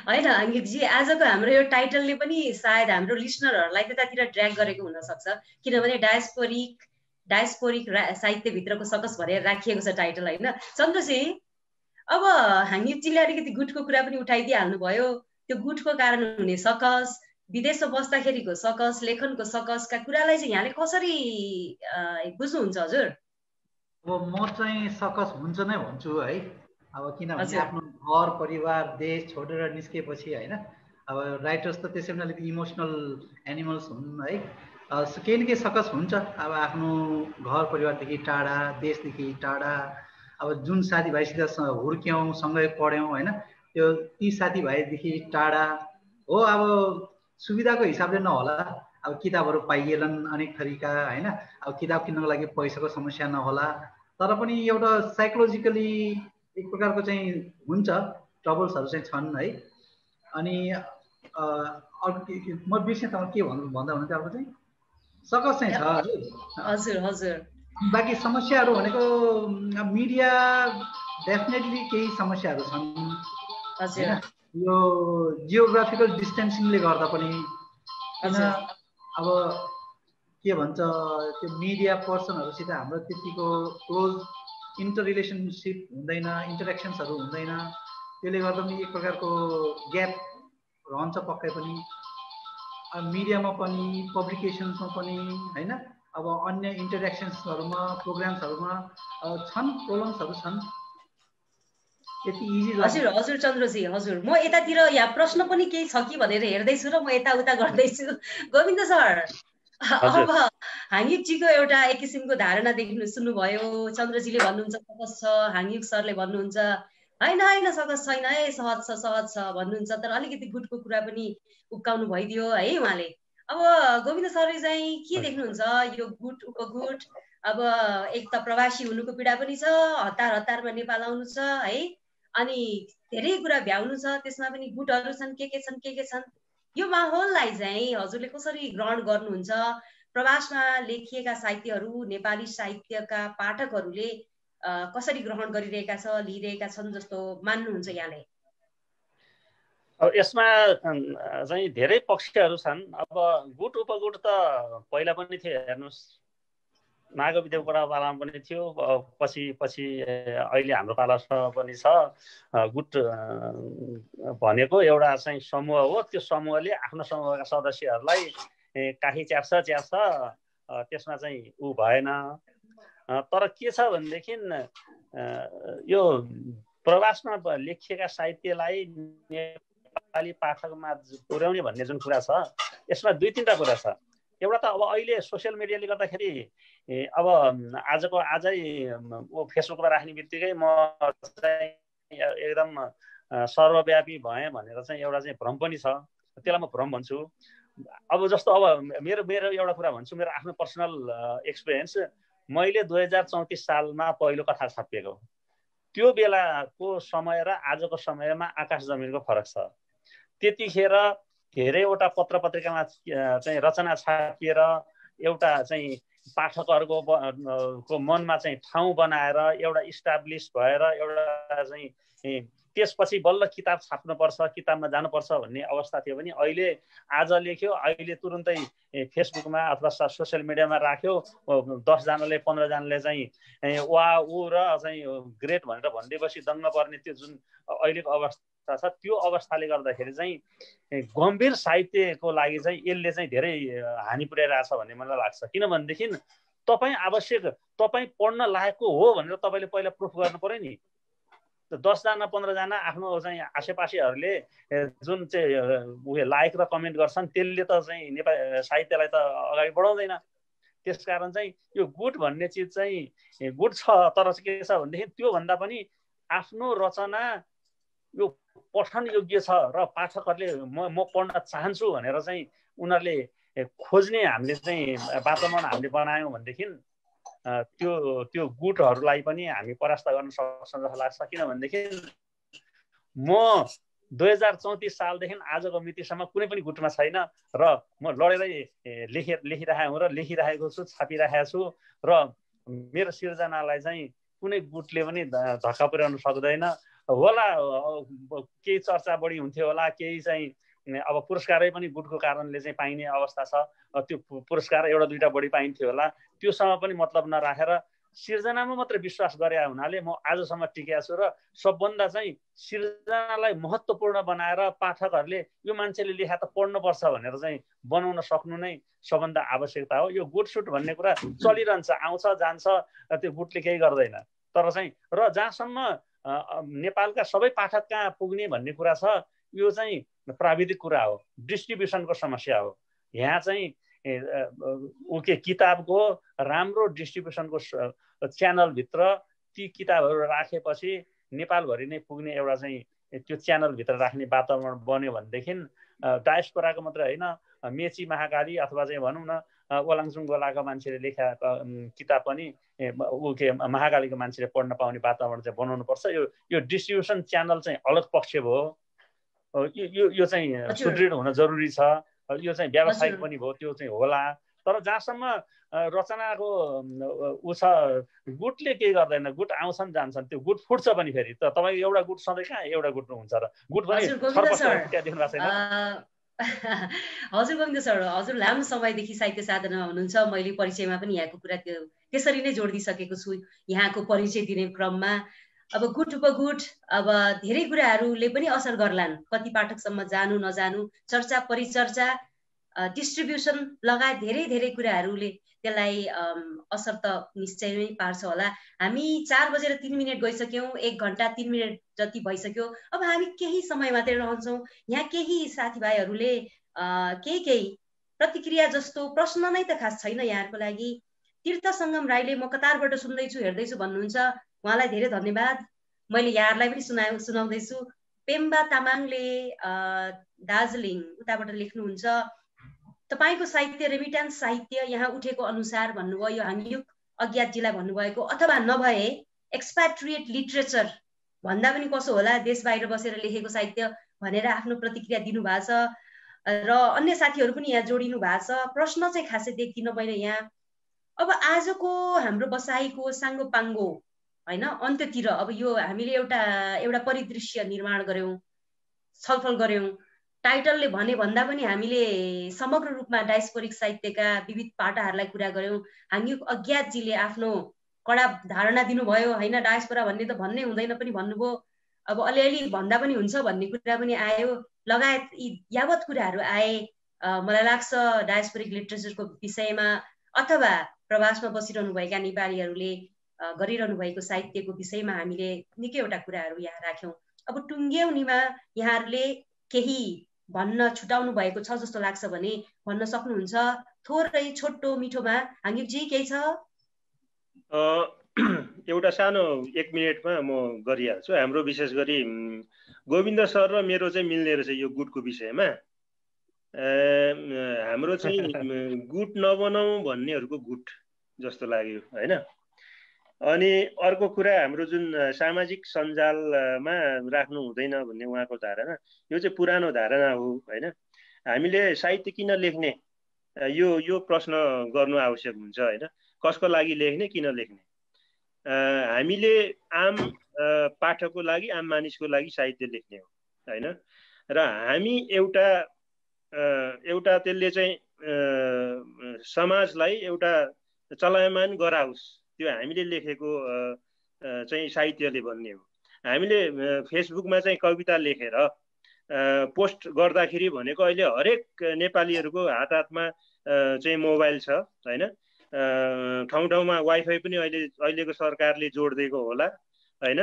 होइन हाङ्गिकजी, आजको हाम्रो यो टाइटलले पनि सायद हाम्रो लिसनरहरूलाई त्यतातिर ड्र्याग गरेको हुनसक्छ, किनभने डायस्पोरिक साहित्यभित्रको सकस भनेर राखिएको छ टाइटल होइन। चन्द्रजी, अब हाङ्गिकजीले अलिकति गुटको कुरा पनि उठाइदिइहाल्नु भयो। त्यो गुटको कारण हुने सकस, विदेशमा बस्दाखेरिको सकस, लेखनको सकसका कुरालाई चाहिँ यहाँले कसरी बुझ्नुहुन्छ हजुर? अब म चाहिँ सकस हुन्छ नै भन्छु है। अब किनभने आफ्नो घर परिवार देश छोडेर निस्केपछि होइन, अब राइटर्स त त्यसै पनि अलिकति इमोसनल एनिमल्स हुन् है। केही न केही सकस हुन्छ। अब आफ्नो घर परिवारदेखि टाढा, देशदेखि टाढा, अब जुन साथीभाइसित हुर्क्यौँ सँगै पढ्यौँ होइन, ती साथीभाइदेखि टाढा हो। अब सुविधाको हिसाबले नहोला, अब किताबहरू पाइएलान् अनेक थरीका होइन, अब किताब किन्नको लागि पैसाको समस्या नहोला, तर पनि एउटा साइकोलोजिकली एक प्रकारको चाहिँ हुन्छ, ट्रबल्सहरू चाहिँ छन् है। अनि अर्को म बिर्सेँ तपाईँ के भन्दा हुनुहुन्छ? अर्को चाहिँ सकस चाहिँ छ हजुर हजुर। बाँकी समस्याहरू भनेको मिडिया डेफिनेटली केही समस्याहरू छन् होइन। यो जियोग्राफिकल डिस्टेन्सिङले गर्दा पनि किन अब के भन्छ त्यो मिडिया पर्सनहरूसित हाम्रो त्यतिको क्लोज इन्टर रिलेसनसिप हुँदैन, इन्टरेक्सन्सहरू हुँदैन, त्यसले गर्दा पनि एक प्रकारको ग्याप रहन्छ पक्कै पनि। मिडियामा पनि पब्लिकेसन्समा पनि होइन, अब अन्य इन्टरेक्सन्सहरूमा प्रोग्राम्सहरूमा छन्, प्रब्लम्सहरू छन्। यति इजी हजुर हजुर चन्द्रजी हजुर। म यतातिर यहाँ प्रश्न पनि केही छ कि भनेर हेर्दैछु र म यताउता गर्दैछु। गोविन्द सर, अब हाङ्गिकजीको एउटा एक किसिमको धारणा सुन्नुभयो। चन्द्रजीले भन्नुहुन्छ सकस छ, हाङ्गिक सरले भन्नुहुन्छ होइन सकस छैन है, सहज छ भन्नुहुन्छ, तर अलिकति गुटको कुरा पनि उक्काउनु भइदियो है उहाँले। अब गोविन्द सरले चाहिँ के देख्नुहुन्छ यो गुट उपगुट? अब एक त प्रवासी हुनुको पीडा पनि छ, हतारमा नेपाल आउनु छ है, अनि धेरै कुरा भ्याउनु छ, त्यसमा पनि गुटहरू छन्, के छन्। यो माहौललाई चाहिँ हजुरले कसरी ग्रहण गर्नुहुन्छ? प्रवासमा लेखिएका साहित्यहरू नेपाली साहित्यका पाठकहरूले कसरी ग्रहण गरिरहेका लिइरहेका छन् जस्तो मान्नुहुन्छ यहाँले? अब यसमा चाहिँ धेरै पक्षहरू छन्। अब गुट उपगुट त पहिला पनि थियो, हेर्नुहोस् माधव देवकोटा पालामा पनि थियो, पछि अहिले हाम्रो पालामा पनि छ। गुट भनेको एउटा चाहिँ समूह हो, त्यो समूहले आफ्नो समूहका सदस्यहरूलाई काखी च्याप्छ, त्यसमा चाहिँ ऊ भएन। तर के छ भनेदेखि यो प्रवासमा लेखिएका साहित्यलाई नेपाली पाठकमा पुर्याउने भन्ने जुन कुरा छ, यसमा 2-3टा कुरा छ। एउटा त अब अहिले सोसियल मिडियाले गर्दाखेरि अब आजै फेसबुकमा राख्ने बित्तिकै म चाहिँ एकदम सर्वव्यापी भएँ भनेर चाहिँ एउटा चाहिँ भ्रम पनि छ, त्यसलाई म भ्रम भन्छु। अब जस्तो अब मेरो एउटा कुरा भन्छु, मेरो आफ्नो पर्सनल एक्सपिरियन्स। मैले 2034 सालमा पहिलो कथा छापिएको, त्यो बेलाको समय र आजको समयमा आकाश जमिनको फरक छ। त्यतिखेर धेरैवटा पत्र पत्रिकामा चाहिँ रचना छापिएर एउटा चाहिँ पाठकहरूको को मनमा चाहिँ ठाउँ बनाएर एउटा इस्टाब्लिस भएर एउटा चाहिँ त्यसपछि बल्ल किताब छाप्नुपर्छ, किताबमा जानुपर्छ भन्ने अवस्था थियो भने अहिले आज लेख्यो, अहिले तुरुन्तै फेसबुकमा अथवा सोसियल मिडियामा राख्यो, 10 जनाले 15 जनाले चाहिँ वा ऊ र चाहिँ ग्रेट भनेर भनिदिएपछि दङ्ग पर्ने त्यो जुन अहिलेको अवस्था छ, त्यो अवस्थाले गर्दाखेरि चाहिँ गम्भीर साहित्यको लागि चाहिँ यसले चाहिँ धेरै हानि पुर्याइरहेछ भन्ने मलाई लाग्छ। किनभनेदेखि तपाईँ आवश्यक, तपाईँ पढ्न लायकको हो भनेर तपाईँले पहिला प्रुफ गर्नु पर्यो नि। 10 जना 15 जना आफ्नो चाहिँ आसेपासेहरूले जुन चाहिँ उयो लाइक र कमेन्ट गर्छन् त्यसले त चाहिँ नेपाली साहित्यलाई त अगाडि बढाउँदैन। त्यसकारण चाहिँ यो गुड भन्ने चिज चाहिँ गुड छ, तर के छ भनेदेखि त्योभन्दा पनि आफ्नो रचना यो पठन योग्य छ र पाठकहरूले म पढ्न चाहन्छु भनेर चाहिँ उनीहरूले खोज्ने हामीले चाहिँ वातावरण हामीले बनायौँ भनेदेखि त्यो गुटहरूलाई पनि हामी परास्त गर्न सक्छौँ जस्तो लाग्छ। किनभनेदेखि म 2034 सालदेखि आजको मितिसम्म कुनै पनि गुटमा छैन र म लडेरै लेखिरहेको हुँ र लेखिरहेको छु, छापिरहेको छु र मेरो सिर्जनालाई चाहिँ कुनै गुटले पनि धक्का पुर्याउन सक्दैन होला। केही चर्चा बढी हुन्थ्यो होला, केही चाहिँ अब पुरस्कारै पनि गुटको कारणले चाहिँ पाइने अवस्था छ, त्यो पुरस्कार एउटा दुईटा बढी पाइन्थ्यो होला, त्योसँग पनि मतलब नराखेर सिर्जनामा मात्र विश्वास गरे हुनाले म आजसम्म टिकेको छु र सबभन्दा चाहिँ सिर्जनालाई महत्त्वपूर्ण बनाएर पाठकहरूले यो मान्छेले लेखा त पढ्नुपर्छ भनेर चाहिँ बनाउन सक्नु नै सबभन्दा आवश्यकता हो। यो गुटसुट भन्ने कुरा चलिरहन्छ, आउँछ जान्छ, त्यो गुटले केही गर्दैन। तर चाहिँ र जहाँसम्म नेपालका सबै पाठक कहाँ पुग्ने भन्ने कुरा छ, यो चाहिँ प्राविधिक कुरा हो, डिस्ट्रिब्युसनको समस्या हो। यहाँ चाहिँ किताबको राम्रो डिस्ट्रिब्युसनको च्यानलभित्र ती किताबहरू राखेपछि नेपालभरि नै पुग्ने एउटा चाहिँ त्यो च्यानलभित्र राख्ने वातावरण बन्यो भनेदेखि डायस्पोराको मात्र होइन, मेची महाकाली अथवा चाहिँ भनौँ न ओलाङचुङ गोलाको मान्छेले लेखा किताब पनि महाकालीको मान्छेले पढ्न पाउने वातावरण चाहिँ बनाउनुपर्छ। यो डिस्ट्रिब्युसन च्यानल चाहिँ अलग पक्ष भयो, यो चाहिँ सुदृढ हुन जरुरी छ। यो चाहिँ व्यावसायिक पनि भयो, त्यो चाहिँ होला। तर जहाँसम्म रचनाको ऊ छ, गुटले केही गर्दैन, गुट आउँछन् जान्छन्, त्यो गुट फुट्छ पनि फेरि। त तपाईँ एउटा गुट सधैँ कहाँ एउटा गुट हुन्छ र? गुट पनि देख्नु भएको छैन। हजुर गोविन्द सर, हजुर लामो समयदेखि साहित्य साधनामा हुनुहुन्छ, मैले परिचयमा पनि यहाँको कुरा त्यसरी नै जोडिदिइसकेको छु। यहाँको परिचय दिने क्रममा अब गुट उपगुट अब धेरै कुराहरूले पनि असर गर्लान्, कति पाठकसम्म जानु नजानु, चर्चा परिचर्चा, डिस्ट्रिब्युसन लगायत धेरै धेरै कुराहरूले त्यसलाई असर त निश्चय नै पार्छ होला। हामी 4:03 गइसक्यौँ, 1 घण्टा 3 मिनट जति भइसक्यो। अब हामी केही समय मात्रै रहन्छौँ। यहाँ केही साथीभाइहरूले केही प्रतिक्रिया जस्तो प्रश्न नै त खास छैन यहाँहरूको लागि। तीर्थ सङ्गम राईले म कतारबाट सुन्दैछु हेर्दैछु भन्नुहुन्छ, उहाँलाई धेरै धन्यवाद। मैले यहाँहरूलाई पनि सुनाउँदैछु। पेम्बा तामाङले दार्जिलिङ उताबाट लेख्नुहुन्छ, तपाईँको साहित्य रेमिट्यान्स साहित्य यहाँ उठेको अनुसार भन्नुभयो, यो हामीयुग अज्ञातजीलाई भन्नुभएको, अथवा नभए एक्सप्याट्रिएट लिटरेचर भन्दा पनि कसो होला, देश बाहिर बसेर लेखेको साहित्य भनेर आफ्नो प्रतिक्रिया दिनुभएको छ र अन्य साथीहरू पनि यहाँ जोडिनु भएको छ। प्रश्न चाहिँ खासै देख्दिनँ मैले यहाँ। अब आजको हाम्रो बसाइको साङ्गो पाङ्गो होइन अन्त्यतिर अब यो हामीले एउटा परिदृश्य निर्माण गर्यौँ, छलफल गर्यौँ। टाइटलले भने भन्दा पनि हामीले समग्र रूपमा डायस्पोरिक साहित्यका विविध पाटाहरूलाई कुरा गर्यौँ। हाङ्युक अज्ञातजीले आफ्नो कडा धारणा दिनुभयो होइन, डायस्पोरा भन्ने त भन्नै हुँदैन पनि भन्नुभयो, अब अलिअलि भन्दा पनि हुन्छ भन्ने कुरा पनि आयो, लगायत यी यावत कुराहरू आए। मलाई लाग्छ डायस्पोरिक लिटरेचरको विषयमा अथवा प्रवासमा बसिरहनुभएका नेपालीहरूले गरिरहनु भएको साहित्यको विषयमा हामीले निकैवटा कुराहरू यहाँ राख्यौँ। अब टुङ्ग्याउनीमा यहाँहरूले केही भन्न छुटाउनु भएको छ जस्तो लाग्छ भने भन्न सक्नुहुन्छ, थोरै छोटो मिठोमा। हाङ्युकजी केही छ? एउटा सानो 1 मिनटमा म गरिहाल्छु। हाम्रो विशेष गरी गोविन्द सर र मेरो चाहिँ मिल्ने रहेछ यो गुटको विषयमा। हाम्रो चाहिँ गुट नबनाऊ भन्नेहरूको गुट जस्तो लाग्यो होइन। अनि अर्को कुरा, हाम्रो जुन सामाजिक सञ्जालमा राख्नु हुँदैन भन्ने उहाँको धारणा, यो चाहिँ पुरानो धारणा हो होइन। हामीले साहित्य किन लेख्ने यो प्रश्न गर्नु आवश्यक हुन्छ होइन। कसको लागि लेख्ने, किन लेख्ने? हामीले आम पाठकको लागि, आम मानिसको लागि साहित्य लेख्ने हो होइन। र हामी एउटा त्यसले चाहिँ समाजलाई एउटा चलायमान गराओस्, त्यो हामीले लेखेको चाहिँ साहित्यले भन्ने हो। हामीले फेसबुकमा चाहिँ कविता लेखेर पोस्ट गर्दाखेरि भनेको अहिले हरेक नेपालीहरूको हात हातमा चाहिँ मोबाइल छ होइन। ठाउँ ठाउँमा वाइफाई पनि अहिलेको सरकारले जोडिदिएको होला होइन।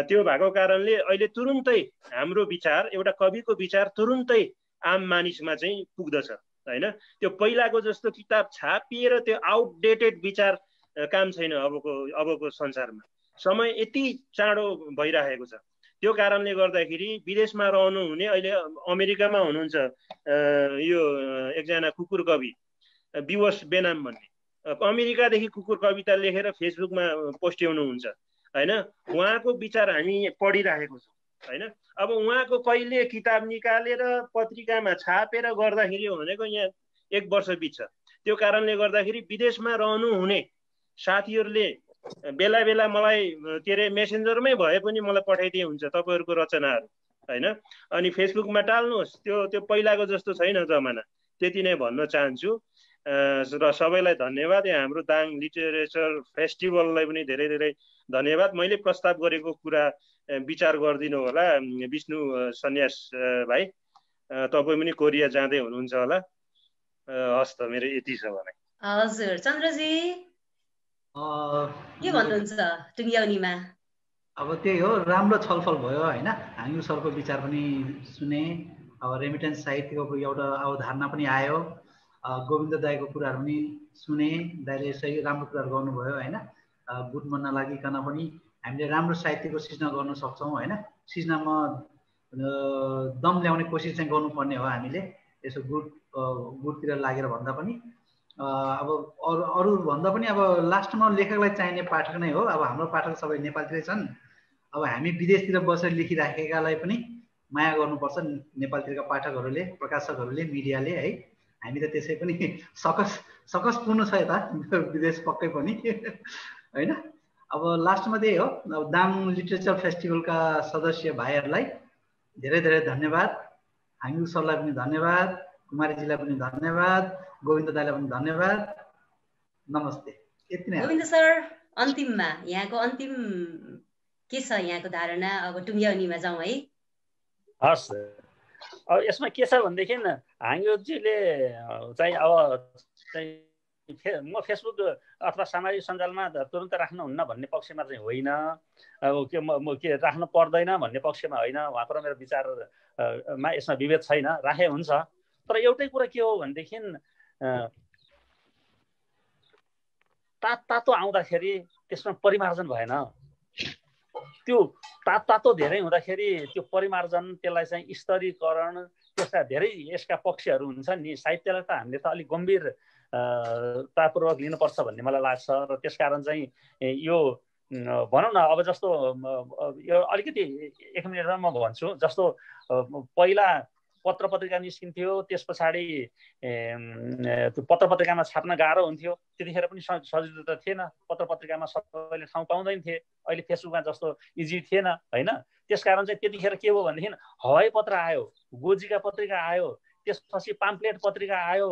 त्यो भएको कारणले अहिले तुरुन्तै हाम्रो विचार, एउटा कविको विचार तुरुन्तै आम मानिसमा चाहिँ पुग्दछ होइन। त्यो पहिलाको जस्तो किताब छापिएर त्यो आउटडेटेड विचार काम छैन अबको संसारमा। समय यति चाँडो भइरहेको छ। त्यो कारणले गर्दाखेरि विदेशमा रहनुहुने, अहिले अमेरिकामा हुनुहुन्छ यो एकजना कुकुर कवि विवश बेनाम भन्ने, अमेरिकादेखि कुकुर कविता लेखेर फेसबुकमा पोस्ट्याउनुहुन्छ होइन। उहाँको विचार हामी पढिरहेको छौँ होइन। अब उहाँको कहिले किताब निकालेर पत्रिकामा छापेर गर्दाखेरि भनेको यहाँ 1 वर्ष बित्छ। त्यो कारणले गर्दाखेरि विदेशमा रहनुहुने साथीहरूले बेला बेला मलाई के अरे मेसेन्जरमै भए पनि मलाई पठाइदिए हुन्छ तपाईँहरूको रचनाहरू होइन। अनि फेसबुकमा टाल्नुहोस्, त्यो पहिलाको जस्तो छैन जमाना। त्यति नै भन्न चाहन्छु। र सबैलाई धन्यवाद। यहाँ हाम्रो दाङ लिटरेचर फेस्टिभललाई पनि धेरै धेरै धन्यवाद। मैले प्रस्ताव गरेको कुरा विचार गरिदिनु होला। विष्णु सन्यास भाइ, तपाईँ पनि कोरिया जाँदै हुनुहुन्छ होला। हस् त, मेरो यति छ भने। हजुर चन्द्रजी के भन्नुहुन्छ टुङ्ग्याउनीमा? अब त्यही हो, राम्रो छलफल भयो होइन। हाङयु सरको विचार पनि सुने। अब रेमिटेन्स साहित्यको एउटा अवधारणा पनि आयो। गोविन्द दाईको कुराहरू पनि सुने। दाईले सही राम्रो कुराहरू गर्नुभयो होइन। गुटमा नलागिकन पनि हामीले राम्रो साहित्यको सृजना गर्न सक्छौँ होइन। सृजनामा दम ल्याउने कोसिस चाहिँ गर्नुपर्ने हो हामीले। यसो गुटतिर लागेर भन्दा पनि अब अरू भन्दा पनि अब लास्टमा लेखकलाई चाहिने पाठक नै हो। अब हाम्रो पाठक सबै नेपालतिरै छन्। अब हामी विदेशतिर बसेर लेखिराखेकालाई पनि माया गर्नुपर्छ नेपालतिरका पाठकहरूले, प्रकाशकहरूले, मिडियाले है। हामी त त्यसै पनि सकस पुग्नु छ यता विदेश पक्कै पनि होइन। अब लास्टमा त्यही हो, अब दाङ लिटरेचर फेस्टिभलका सदस्य भाइहरूलाई धेरै धेरै धन्यवाद। हाङयु सरलाई पनि धन्यवाद, कुमारीजीलाई पनि धन्यवाद, गोविन्द दाईलाई पनि धन्यवाद। नमस्ते। यति नै। गोविन्द सर, अन्तिममा यहाँको अन्तिम के छ, यहाँको धारणा? अब टुङ्ग्याउनीमा जाउँ है। हस्, अब यसमा के छ भनेदेखि हाङयुजीले चाहिँ अब चाहिँ म फेसबुक अथवा सामाजिक सञ्जालमा तुरन्त राख्नुहुन्न भन्ने पक्षमा चाहिँ होइन। अब म के राख्नु पर्दैन भन्ने पक्षमा होइन। उहाँको र मेरो विचारमा यसमा विभेद छैन, राखे हुन्छ। तर एउटै कुरा के हो भनेदेखि तातो आउँदाखेरि त्यसमा परिमार्जन भएन। त्यो तातो धेरै हुँदाखेरि त्यो परिमार्जन, त्यसलाई चाहिँ स्तरीकरण, त्यसका धेरै यसका पक्षहरू हुन्छन् नि। साहित्यलाई त हामीले त अलिक गम्भीर तापूर्वक लिनुपर्छ भन्ने मलाई लाग्छ। र त्यसकारण चाहिँ यो भनौँ न, अब जस्तो यो अलिकति 1 मिनटमा म भन्छु। जस्तो पहिला पत्र पत्रिका निस्किन्थ्यो, त्यस पछाडि त्यो पत्र पत्रिकामा छाप्न गाह्रो हुन्थ्यो। त्यतिखेर पनि सजिलो त थिएन, पत्र पत्रिकामा सबैले ठाउँ पाउँदैन थिए। अहिले फेसबुकमा जस्तो इजी थिएन होइन। त्यसकारण चाहिँ त्यतिखेर के हो भनेदेखि हवाई पत्र आयो, गोजीका पत्रिका आयो, त्यसपछि पाम्पलेट पत्रिका आयो,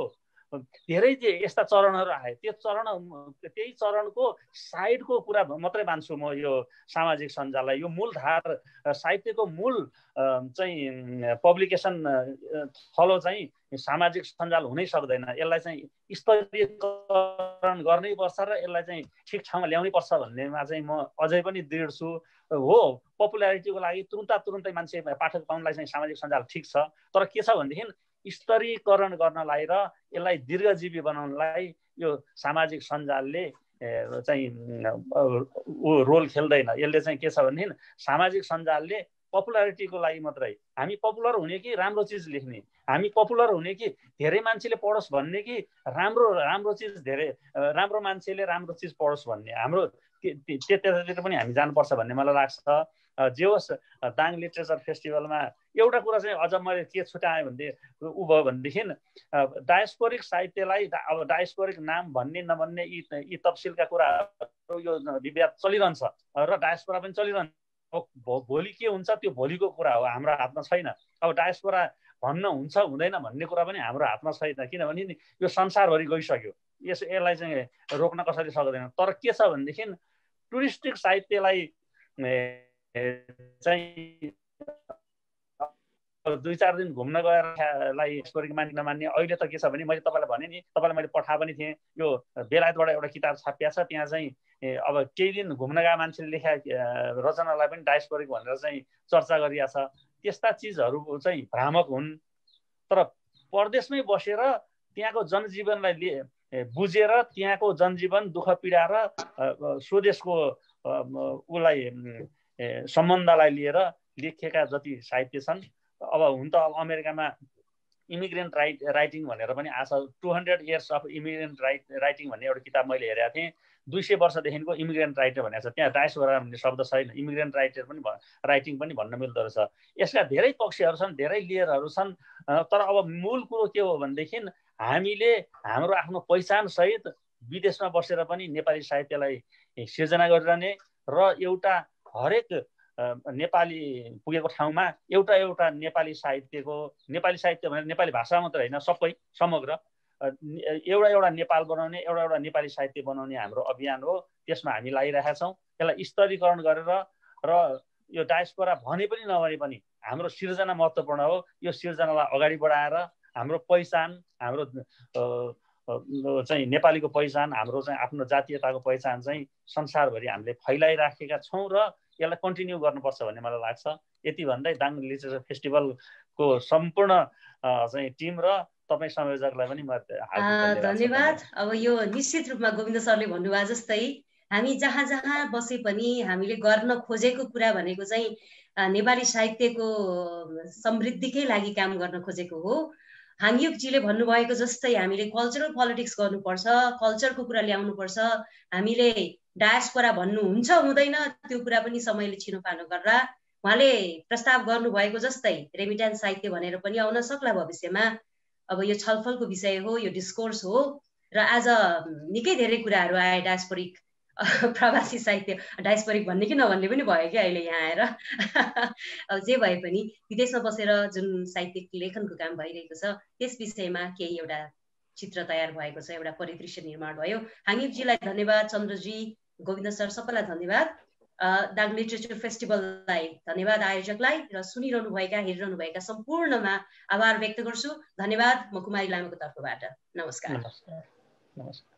धेरै यस्ता चरणहरू आए। त्यही चरणको साइडको कुरा मात्रै मान्छु म यो सामाजिक सञ्जाललाई। यो मूलधार साहित्यको मूल चाहिँ पब्लिकेसन थलो चाहिँ सामाजिक सञ्जाल हुनै सक्दैन। यसलाई चाहिँ स्तरीकरण गर्नै पर्छ र यसलाई चाहिँ ठिक ठाउँमा ल्याउनै पर्छ भन्नेमा चाहिँ म अझै पनि दृढ छु। हो, पपुलारिटीको लागि तुरुन्तै मान्छे पाठक पाउनलाई चाहिँ सामाजिक सञ्जाल ठिक छ। तर के छ भनेदेखि स्तरीकरण गर्नलाई र यसलाई दीर्घजीवी बनाउनलाई यो सामाजिक सञ्जालले चाहिँ रोल खेल्दैन। यसले चाहिँ के छ भनेदेखि सामाजिक सञ्जालले पपुलारिटीको लागि मात्रै हामी पपुलर हुने कि राम्रो चिज लेख्ने, हामी पपुलर हुने कि धेरै मान्छेले पढोस् भन्ने कि राम्रो चिज धेरै राम्रो मान्छेले राम्रो चिज पढोस् भन्ने, हाम्रो त्यतातिर पनि हामी जानुपर्छ भन्ने मलाई लाग्छ। जे होस् दाङ लिटरेचर फेस्टिभलमा एउटा कुरा चाहिँ अझ मैले के छुट्याएँ भने उ भयो भनेदेखि डायस्पोरिक साहित्यलाई अब डायस्पोरिक नाम भन्ने नभन्ने यी तफसिलका कुराहरू यो विवाद चलिरहन्छ र डायस्पोरा पनि चलिरहन्छ। भोलि के हुन्छ त्यो भोलिको कुरा हो, हाम्रो हातमा छैन। अब डायस्पोरा भन्न हुन्छ हुँदैन भन्ने कुरा पनि हाम्रो हातमा छैन, किनभने यो संसारभरि गइसक्यो, यसलाई चाहिँ रोक्न कसरी सक्दैन। तर के छ भनेदेखि टुरिस्टिक साहित्यलाई चाहिँ 2-4 दिन घुम्न गएरलाई डायस्पोरिक मान्ने नमान्ने। अहिले त के छ भने मैले तपाईँलाई भने नि, तपाईँलाई मैले पठा पनि थिएँ, यो बेलायतबाट एउटा किताब छापिया छ, त्यहाँ चाहिँ अब केही दिन घुम्न गए मान्छेले लेखा रचनालाई पनि डायस्पोरिक भनेर चाहिँ चर्चा गरिया छ। त्यस्ता चिजहरू चाहिँ भ्रामक हुन्। तर परदेशमै बसेर त्यहाँको जनजीवनलाई बुझेर त्यहाँको जनजीवन दुःख पीडा र स्वदेशको उसलाई सम्बन्धलाई लिएर लेखेका जति साहित्य छन्, अब हुन त अब अमेरिकामा इमिग्रेन्ट राइटिङ भनेर पनि आछ। 200 years अफ इमिग्रेन्ट राइटिङ भन्ने एउटा किताब मैले हेरेको थिएँ। 200 वर्षदेखिको इमिग्रेन्ट राइटर भनेको छ, त्यहाँ डायस्पोरा भन्ने शब्द छैन, इमिग्रेन्ट राइटिङ पनि भन्न मिल्दो रहेछ। यसका धेरै पक्षहरू छन्, धेरै लेयरहरू छन्। तर अब मूल कुरो के हो भनेदेखि हामीले हाम्रो आफ्नो पहिचान सहित विदेशमा बसेर पनि नेपाली साहित्यलाई सिर्जना गरिरहने र एउटा हरेक नेपाली पुगेको ठाउँमा एउटा नेपाली साहित्य भनेर नेपाली भाषा मात्र होइन, सबै समग्र एउटा नेपाल बनाउने, एउटा नेपाली साहित्य बनाउने हाम्रो अभियान हो। त्यसमा हामी लागिरहेका छौँ। यसलाई स्तरीकरण गरेर र यो डायस्पोरा भने पनि नभने पनि हाम्रो सिर्जना महत्त्वपूर्ण हो। यो सिर्जनालाई अगाडि बढाएर हाम्रो पहिचान, हाम्रो चाहिँ नेपालीको पहिचान, हाम्रो चाहिँ आफ्नो जातीयताको पहिचान चाहिँ संसारभरि हामीले फैलाइराखेका छौँ र यसलाई कन्टिन्यू गर्नुपर्छ भन्ने मलाई लाग्छ। यति भन्दै दाङ लिटरेचर फेस्टिभलको सम्पूर्ण चाहिँ टिम र तपाईँ संयोजकलाई पनि म धन्यवाद। अब यो निश्चित रूपमा गोविन्द सरले भन्नुभयो जस्तै हामी जहाँ जहाँ बसे पनि हामीले गर्न खोजेको कुरा भनेको चाहिँ नेपाली साहित्यको समृद्धिकै लागि काम गर्न खोजेको हो। हाङयुकजीले भन्नुभएको जस्तै हामीले कल्चरल पोलिटिक्स गर्नुपर्छ, कल्चरको कुरा ल्याउनुपर्छ। हामीले डायस्पोरा भन्नुहुन्छ हुँदैन, त्यो कुरा पनि समयले छिनोफानो गरेर उहाँले प्रस्ताव गर्नुभएको जस्तै रेमिट्यान्स साहित्य भनेर पनि आउन सक्ला भविष्यमा। अब यो छलफलको विषय हो, यो डिस्कोर्स हो र आज निकै धेरै कुराहरू आए। डायस्पोरिक प्रवासी साहित्य, डायस्पोरिक भन्ने कि नभन्ने पनि भयो कि अहिले यहाँ आएर। अब जे भए पनि विदेशमा बसेर जुन साहित्यिक लेखनको काम भइरहेको छ त्यस विषयमा केही एउटा चित्र तयार भएको छ, एउटा परिदृश्य निर्माण भयो। हाङयुकजीलाई धन्यवाद, चन्द्रजी, गोविन्द सर सबैलाई धन्यवाद। दाङ लिटरेचर फेस्टिभललाई धन्यवाद, आयोजकलाई र सुनिरहनुभएका हेरिरहनुभएका सम्पूर्णमा आभार व्यक्त गर्छु। धन्यवाद म कुमारी लामाको तर्फबाट। नमस्कार।